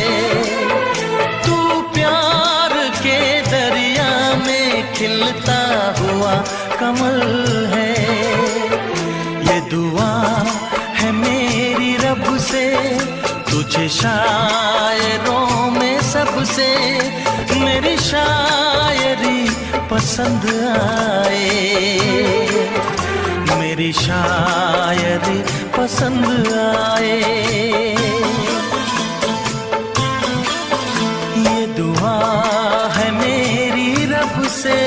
तू प्यार के दरिया में खिलता हुआ कमल है। ये दुआ है मेरी रब से, तुझे शायरों में सबसे मेरी शायरी पसंद आए। मेरी शायरी पसंद आए। ये दुआ है मेरी रब से।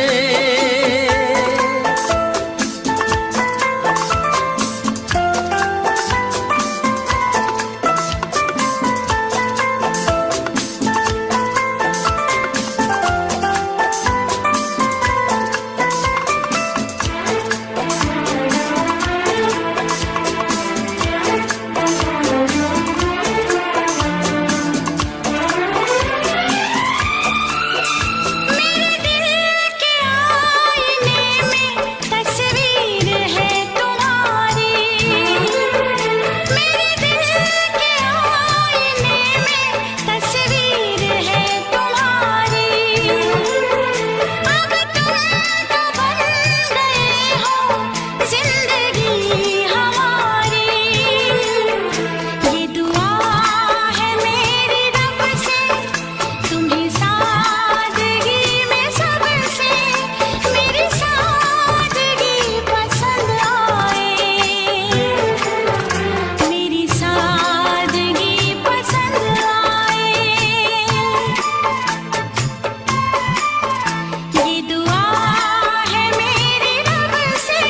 मेरे दिल के आईने में तस्वीर है तुम्हारी। मेरे दिल के आईने में तस्वीर है तुम्हारी। अब तुम तो बन गए हो जिंदगी हमारी। ये दुआ है मेरी रब से, तुम्हें सादगी में सबसे मेरी सादगी पसंद आए। मेरी सादगी पसंद आए। ये दुआ है मेरी रब से।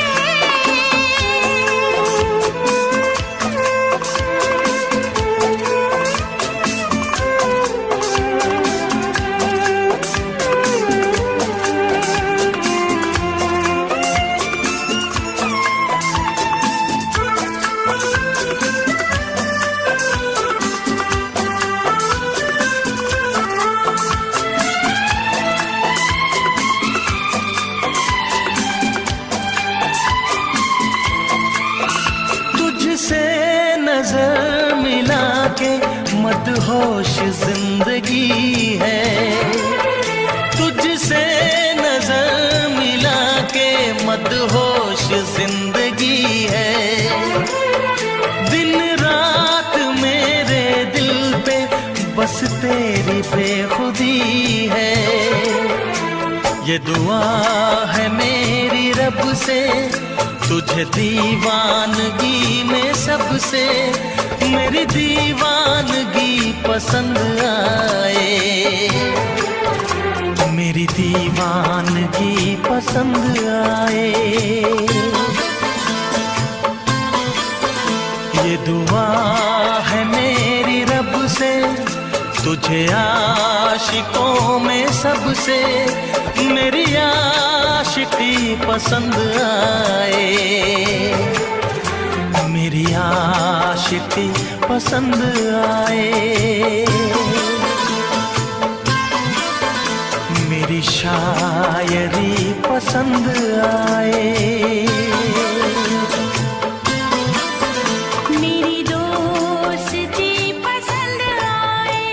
तुझसे नजर मिला के मदहोश जिंदगी है। तुझसे नजर मिला के मदहोश जिंदगी है। दिन रात मेरे दिल पे बस तेरी बेखुदी है। ये दुआ है मेरी रब से, तुझे दीवानगी में सबसे मेरी दीवानगी पसंद आए। मेरी दीवानगी पसंद आए। ये दुआ है मेरी रब से, तुझे आशिकों में सबसे मेरी आशिकी पसंद आए। मेरी आशिकी पसंद आए। शायरी पसंद आए। मेरी दोस्ती पसंद आए।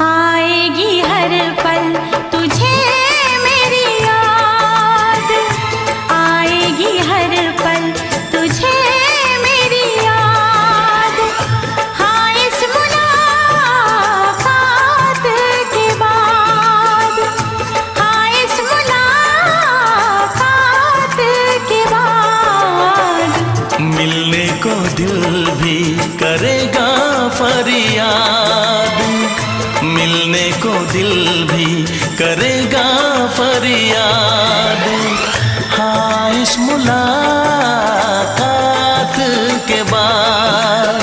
आएगी हर पल तुझे मेरी याद, आएगी हर पल तुझे मेरी याद। हाँ इस मुलाकात के बाद, हाँ इस मुलाकात के बाद मिलने को दिल भी करेगा फरियाद, मिलने को दिल भी करेगा फरियाद। हाँ इस मुलाकात के बाद,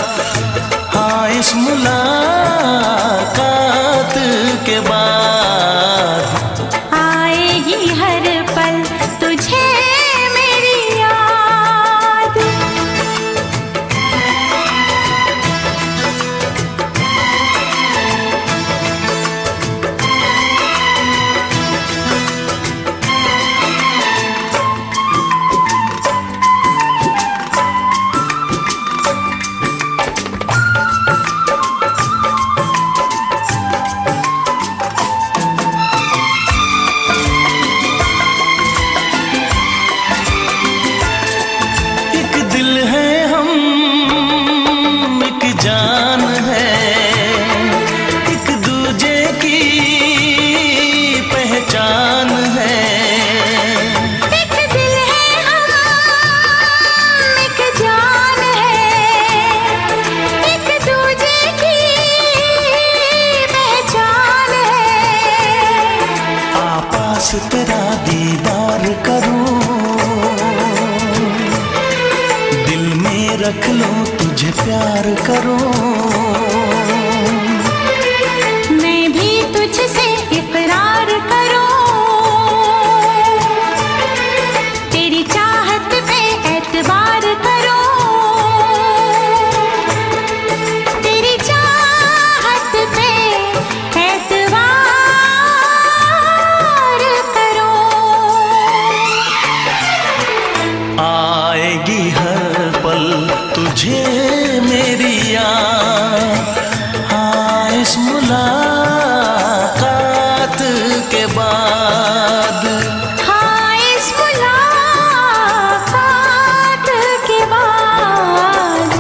हाँ इस मुलाकात के बाद आएगी हर पल तुझे मेरी याद। एक दिल है हम, एक जान है, एक दूजे की पहचान है। एक दिल है हम, एक जान है, एक दूजे की पहचान है। आपास तेरा दीदार करूं, दिल में रख लो तुझे प्यार करूं। मैं भी तुझसे इकरार करूं, तेरी चाहत पे एतबार करूं, तेरी चाहत पे एतबार करूं। आएगी हर पल तुझे मेरी याद। हाँ इस मुलाकात के बाद, हाँ इस मुलाकात के बाद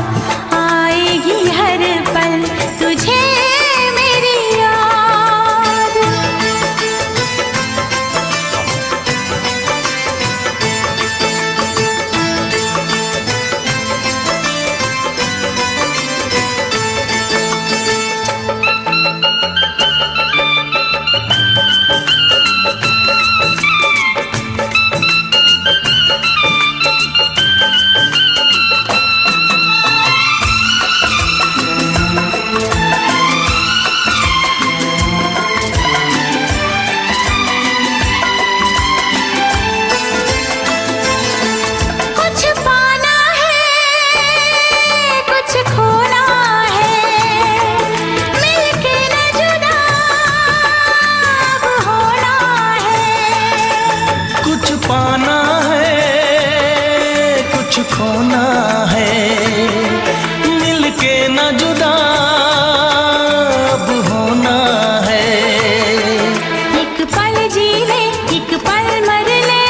आएगी हर पल तुझे मेरी याद। कुछ पाना है, कुछ खोना है, मिलके न जुदा अब होना है। कुछ पाना है, कुछ खोना है, मिलके न जुदा अब होना है। एक पल जी ले, एक पल मर ले,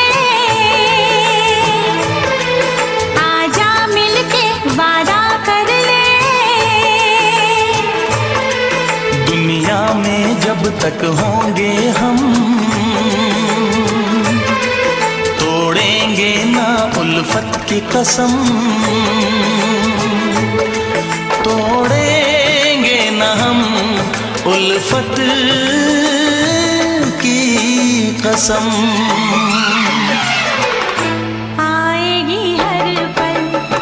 आजा मिलके वादा कर ले। दुनिया में जब तक होंगे हम, तोड़ेंगे ना उल्फत की कसम, तोड़ेंगे ना हम उल्फत की कसम। आएगी हर पल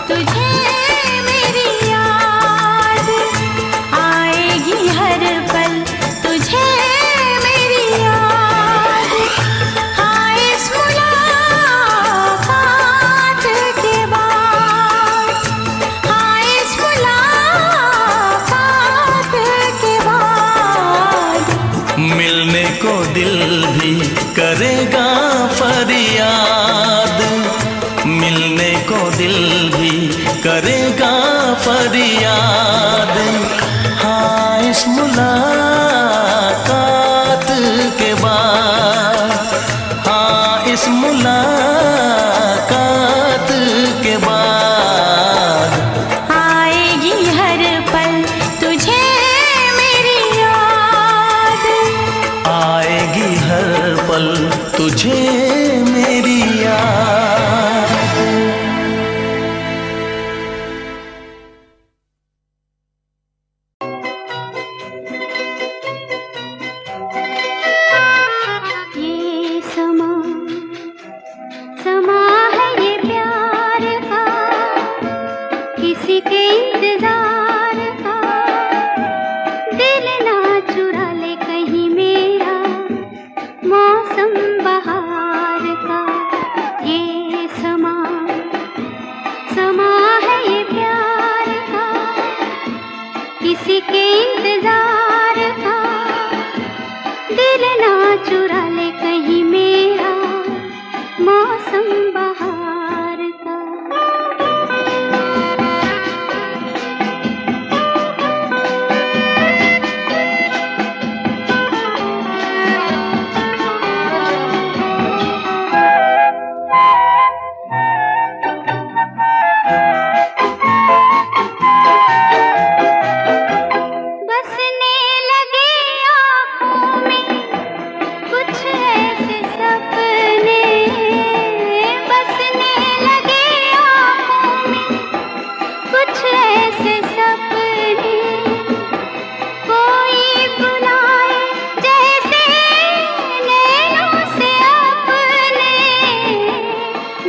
तुझे मेरी याद, आएगी हर पल तुझे मेरी याद। हाँ इस मुलाकात के बाद, हाँ इस मुलाकात के बाद मिलने को दिल भी करेगा फरियाद, मिलने को दिल भी करेगा फरियाद। हाँ इस मुलाकात के बाद, हाँ इस मुलाकात के बाद आएगी हर पल तुझे मेरी याद, आएगी हर पल तुझे मेरी याद। ये समा समा है ये प्यार का, किसी के इंतजार का। दिल ना चुरा ले कहीं मेरा मौसम बहार का। ये समा समा है ये प्यार का, किसी के इंतजार का। दिल ना चुरा ले कहीं मेरा मौसम बहार का। बसने लगे आँखों में कुछ ऐसे सपने, बसने लगे आँखों में कुछ ऐसे सपने। कोई बुलाए जैसे नैनों से अपने,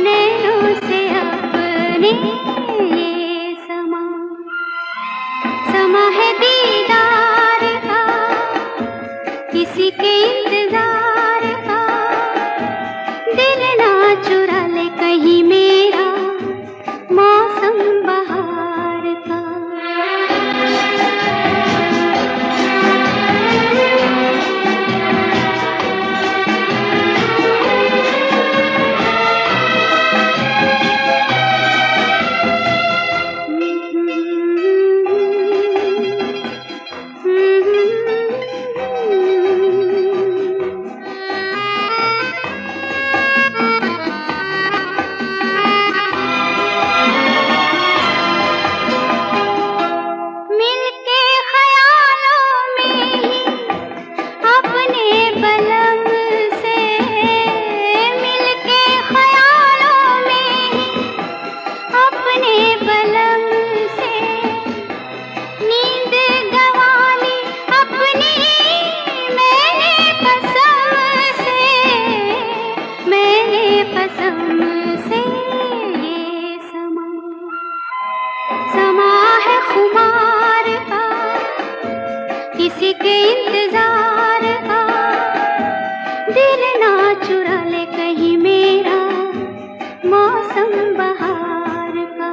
नैनों से अपने। ये समा समा है दीदार का, किसी के इंतजार का। दिल ना चुरा ले कहीं मेरा मौसम बहार का। मिलके ख्यालों में ही अपने बलम से, मिलके ख्यालों में ही अपने बलम से। नींद गंवाली अपनी मैंने कसम से, मैंने कसम से। ये समा समा है खुमार का, किसी के इंतजार का। दिल ना चुरा ले कहीं मेरा मौसम बहार का।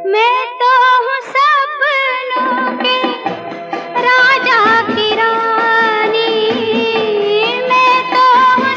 मैं तो हूँ सपनों के राजा की रानी, मैं तो हूँ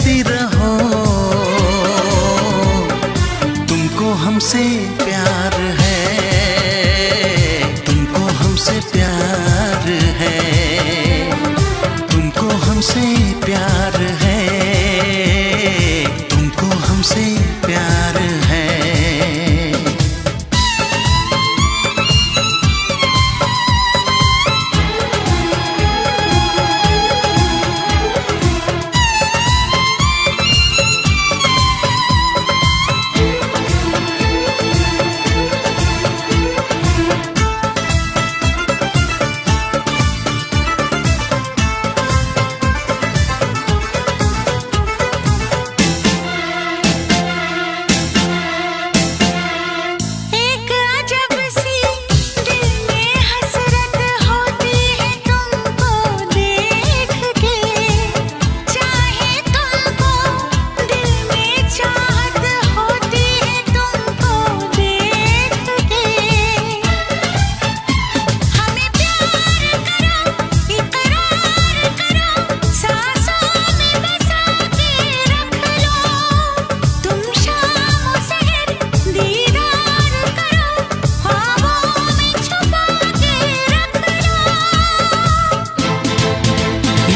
कहती रहो, तुमको हमसे प्यार है, तुमको हमसे प्यार है, तुमको हमसे प्यार है, तुमको हमसे प्यार है।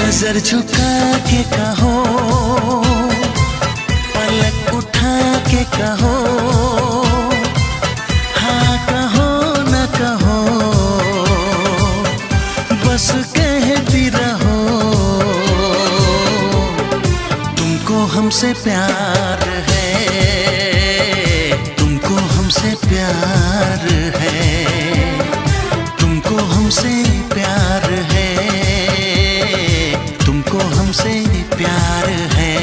नजर झुका के कहो, पलक उठा के कहो, हाँ कहो न कहो, बस कहती रहो, तुमको हमसे प्यार है, तुमको हमसे प्यार है, तुमको हमसे प्यार है, तुमको हमसे प्यार है।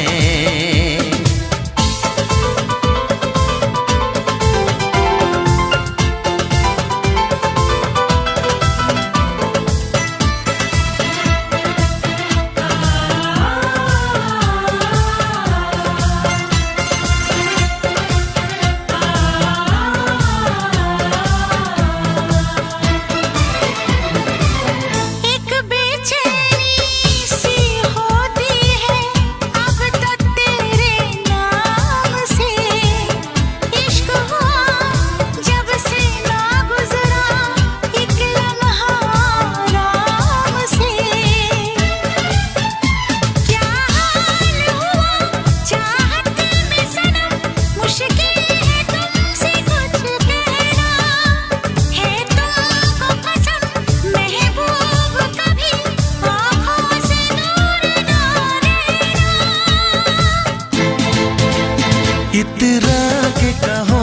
इतरा के कहो,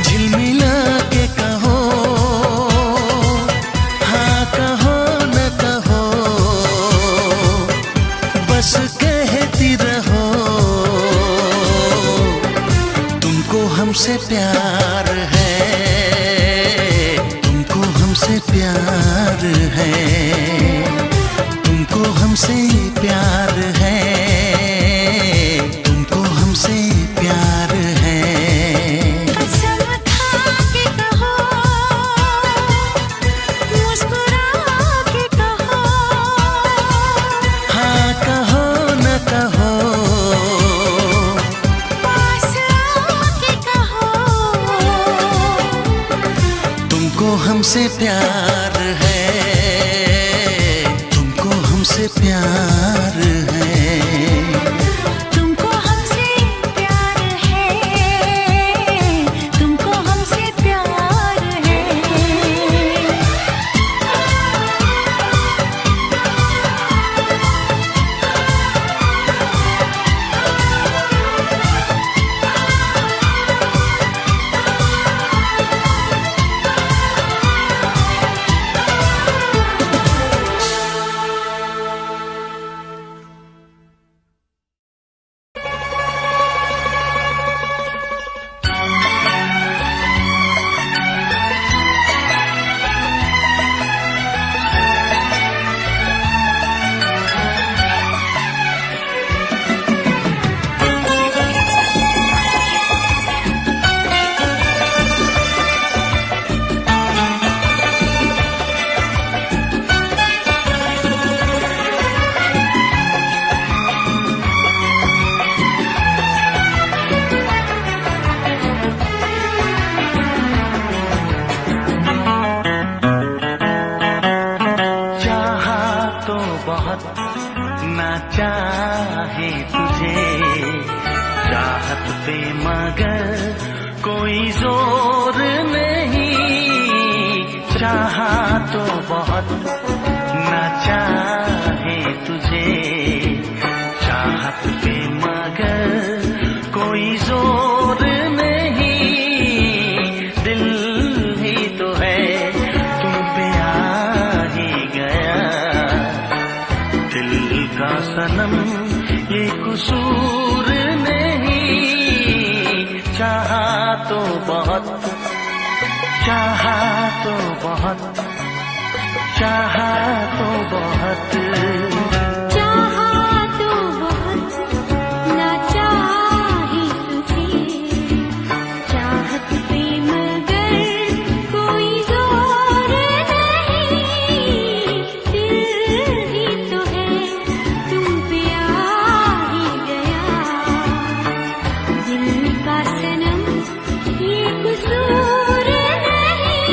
झिलमिला के कहो, हाँ कहो न कहो, बस कहती रहो, तुमको हमसे प्यार है, तुमको हमसे प्यार है, तुमको हमसे प्यार है, तुमको हमसे प्यार है। कसम खा के कहो, मुस्कुरा के कहो, हाँ कहो न कहो, पास आके कहो, तुमको हमसे प्यार है, तुमको हमसे प्यार है। तुमको हमसे प्यार है, तुमको हमसे प्यार है। ना चाहे तुझे चाहत पे मगर कोई जोर नहीं, चाहा तो बहुत ना चाहे तुझे चाहत पे मगर कोई जोर नहीं, दिल ही तो है तुम पे आ ही गया, दिल का सनम ये कसूर नहीं, चाहा तो बहुत, चाहा तो बहुत, चाहा तो बहुत, चाहा तो बहुत ना चाहे तुझे चाहत पे मगर कोई जोर नहीं, दिल ही तो है तुम पे आ ही गया, दिल का सनम ये कसूर नहीं,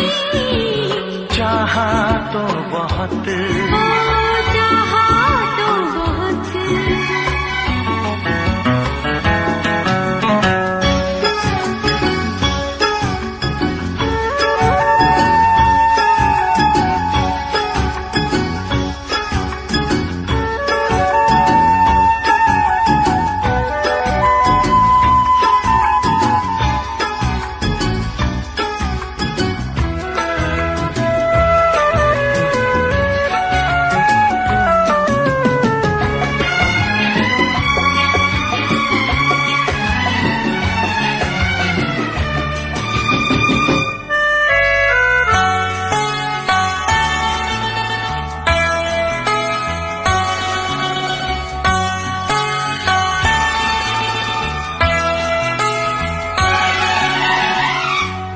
चाहा तो बहुत, चाहा तो बहुत।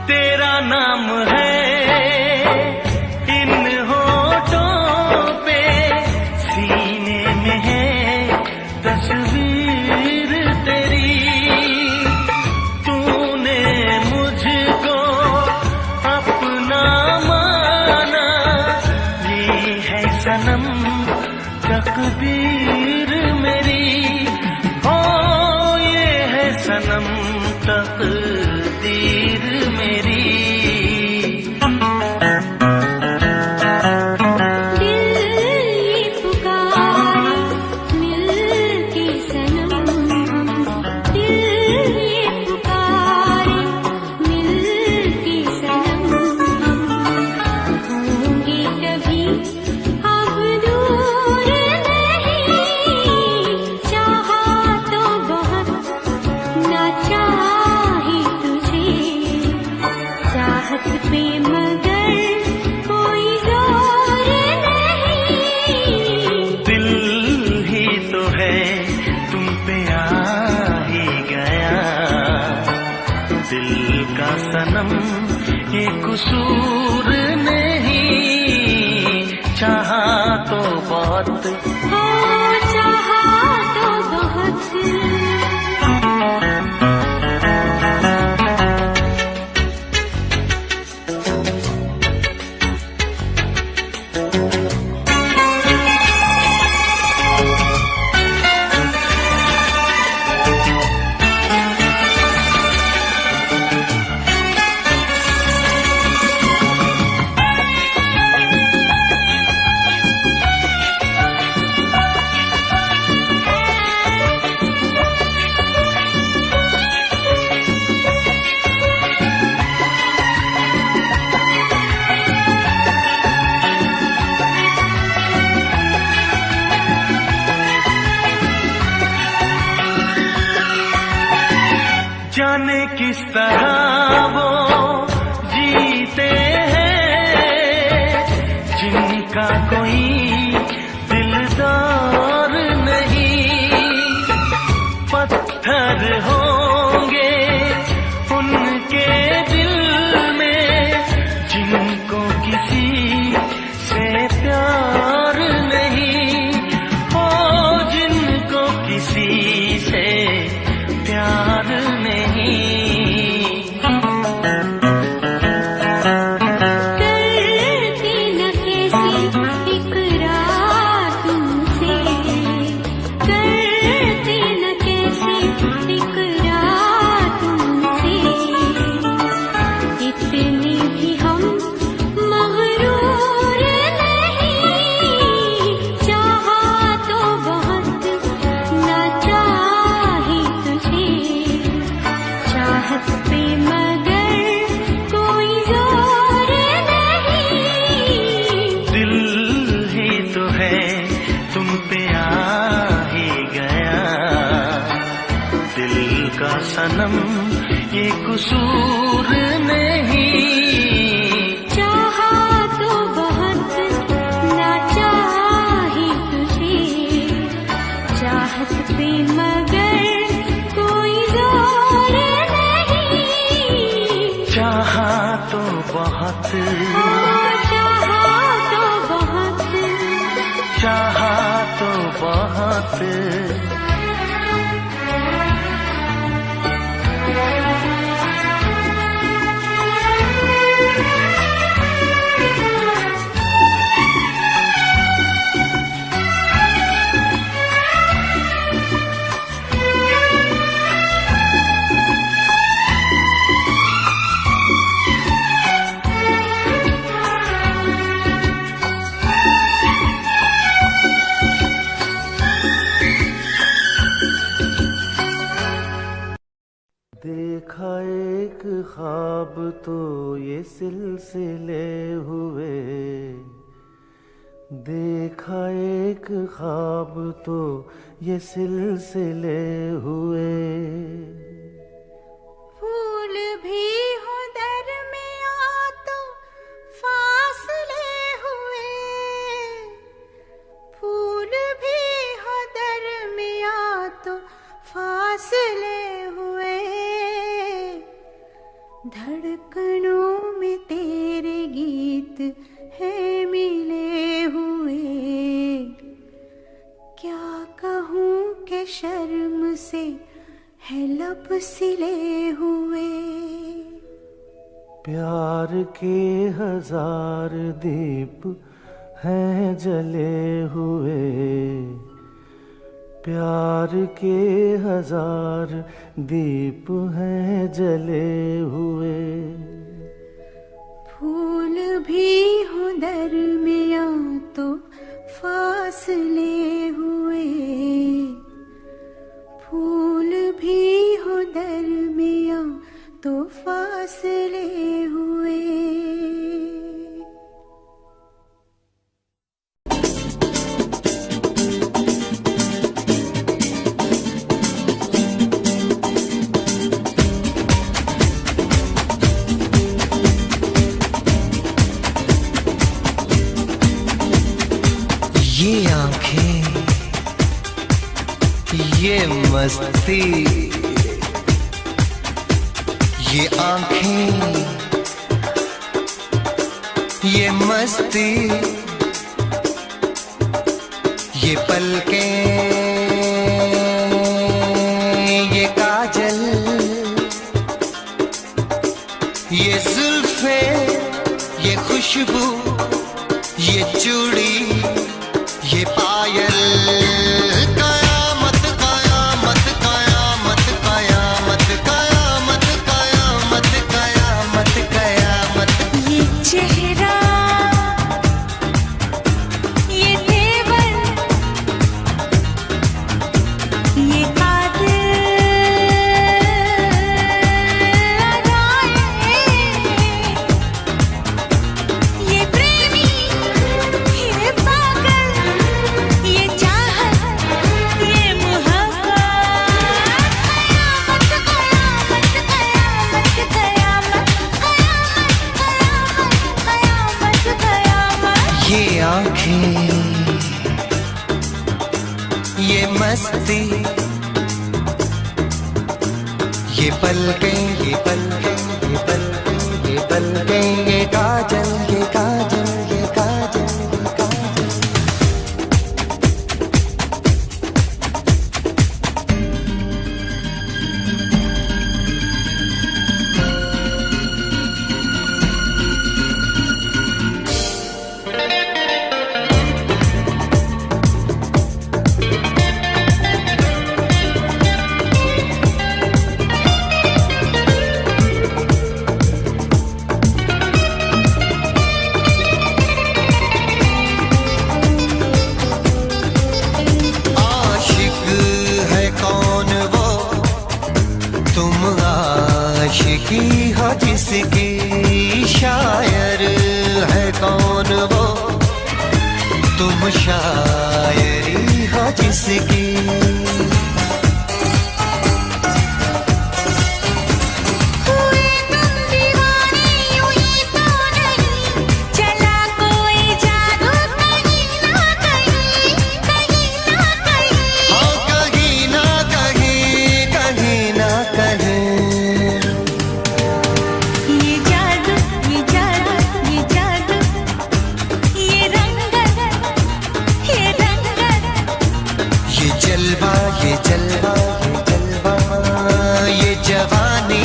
तेरा नाम है इन होठों पे, सीने में है तस्वीर तेरी, तूने मुझको अपना माना, ये है सनम तकदीर मेरी, ओ ये है सनम तकदीर मेरी। दिल ये पुकारे मिल के सनम, दिल ये पुकारे मिल के सनम, होंगे कभी अब दूर नहीं, चाहा तो बहुत ना चाहे तुझे चाहत पे मगर कोई जोर नहीं, दिल ही तो है तुम पे आ ही गया, दिल का सनम ये कसूर नहीं, चाहा तो बहुत, चाहा तो बहुत। जाने किस तरह वो जीते हैं जिनका कोई दिलदार नहीं, पत्थर होंगे उनके दिल में जिनको किसी से प्यार नहीं, ओ जिनको किसी से प्यार नहीं। सनम ये कसूर नहीं। चाहा तो बहुत ना चाही तुझे, चाहत पे मगर कोई जोर नहीं। चाहा तो बहुत, चाहा तो बहुत, चाहा तो बहुत। देखा एक ख्वाब तो ये सिलसिले हुए, देखा एक ख्वाब तो ये सिलसिले हुए। फूल भी हो दरमिया तो फासले हुए, फूल भी हो दरमिया तो फासले हुए। धड़कनों में तेरे गीत है मिले हुए। क्या कहूँ कि शर्म से है लब सिले हुए। प्यार के हजार दीप हैं जले हुए, प्यार के हजार दीप हैं जले हुए। फूल भी हो दरमिया तो फासले हुए, फूल भी हो दरमिया तो फासले हुए। ये आंखें, ये मस्ती, ये आंखें, ये मस्ती, ये पलकें, ये काजल, ये जुल्फे, ये खुशबू, ये चूड़ी, ये पायल। कयामत कयामत कयामत कयामत कयामत कयामत कयामत कयामत। ये चेहरा, ये तेवर, ये कातिल अदाएं, ये प्रेमी, ये पागल, ये चाहत, ये मोहब्बत। कयामत कयामत कयामत कयामत कयामत कयामत कयामत। ये आंखें, ये मस्ती, ये पलकें, ये पलकें, ये पलकें, ये पलकें, ये काजल, ये काजल, ये काजल, ये काजल। आशिकी हो जिसकी, शायर है कौन वो, तुम शायरी हो जिसकी। जलवा ये जलवा ये जलवा ये जवानी।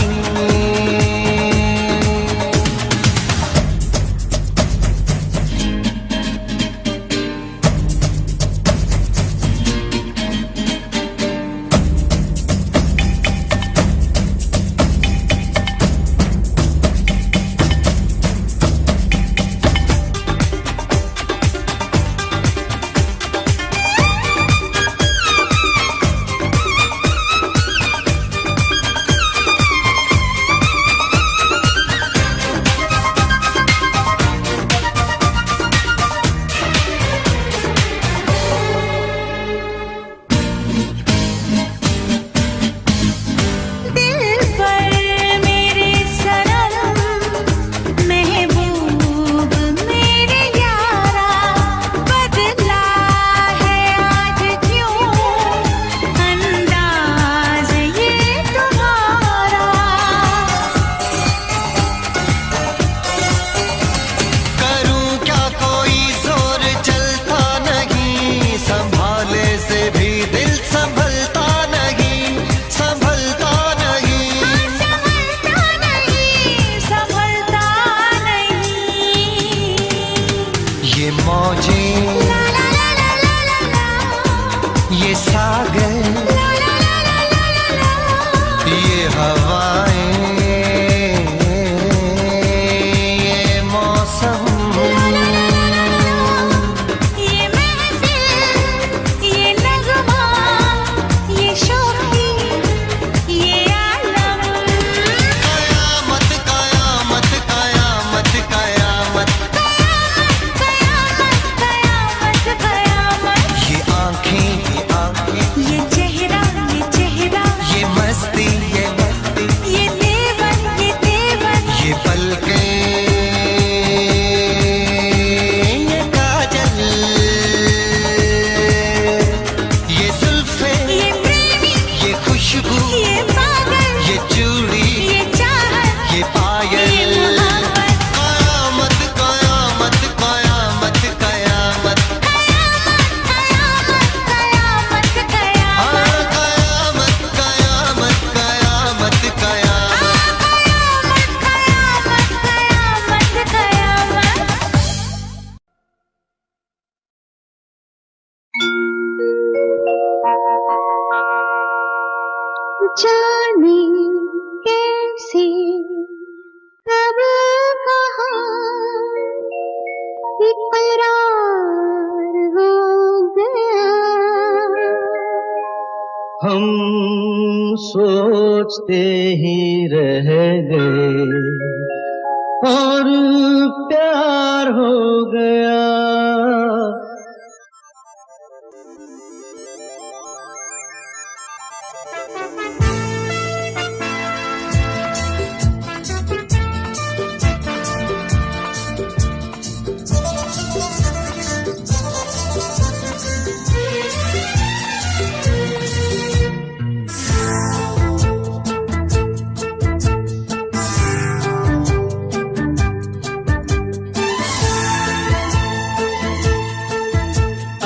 ये सागर ये हवाएं ये मौसम ये महफिल ये नगमा ये शोखी ये आलम। कयामत कयामत कयामत कयामत कयामत कयामत ये आँखें ये चेहरा ये मस्ती ये देवन ये पलकें ये काजल ये जुल्फे ये प्रेमी ये खुशबू ये पागल ये चूड़ी ये चाहत ये पायल ये मोहब्बत। कयामत कयामत कयामत कयामत कयामत कयामत कयामत कयामत कयामत कयामत कयामत कयामत। जाने कैसे कब कहाँ इकरार हो गया। हम सोचते ही रह गए और प्यार हो गया।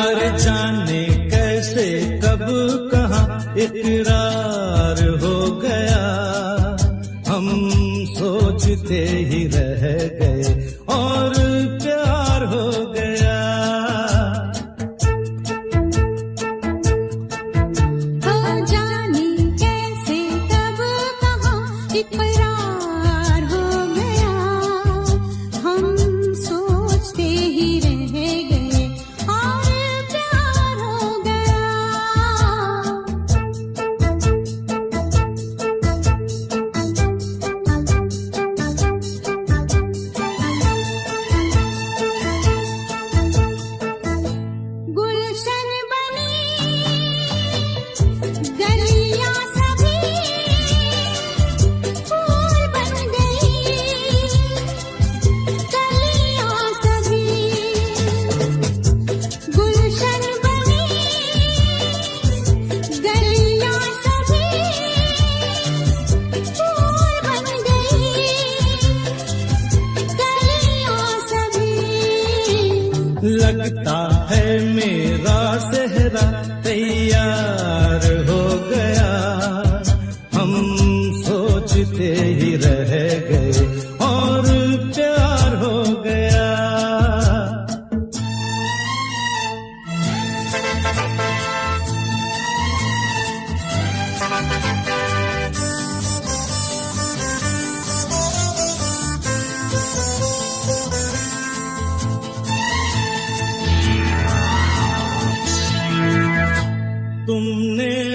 अरे जाने कैसे कब कहाँ इकरार हो गया। हम सोचते ही रह गए और प्यार हो गया। जाने कैसे कब कहाँ इकरार हो गया। हम सोचते ही रह गए और प्यार हो गया।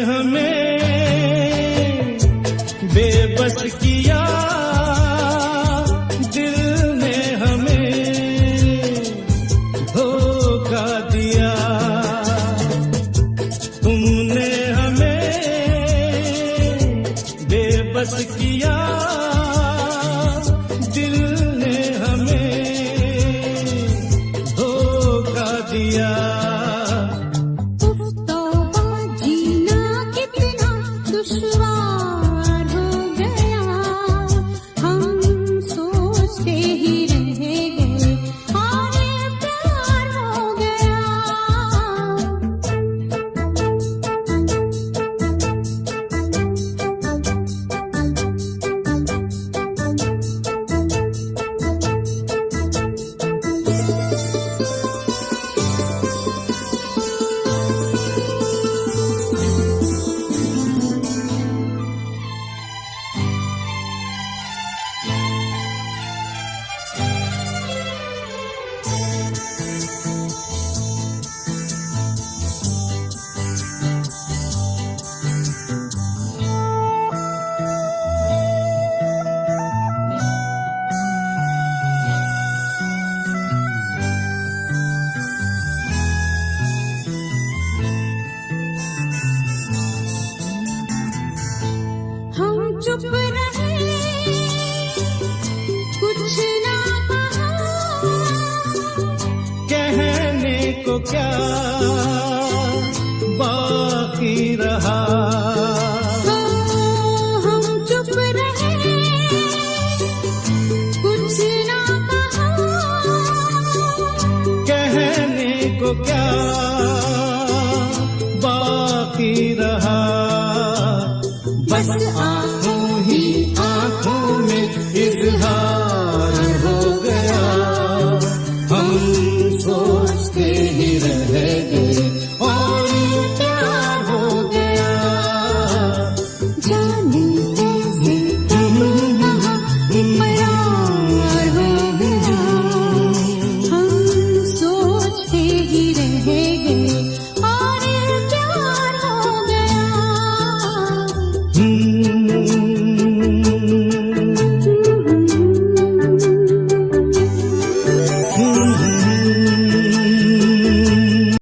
हमें बेबस किया, दिल ने हमें धोखा दिया। तुमने हमें बेबस किया, दिल ने हमें धोखा दिया। दुश्वार हो गया, हम सोचते ही रह गए और प्यार हो गया। हम चुप रहे, कुछ ना कहा, कहने को क्या बाकी रहा। हम चुप रहे, कुछ ना कहा, कहने को क्या बाकी रहा। बस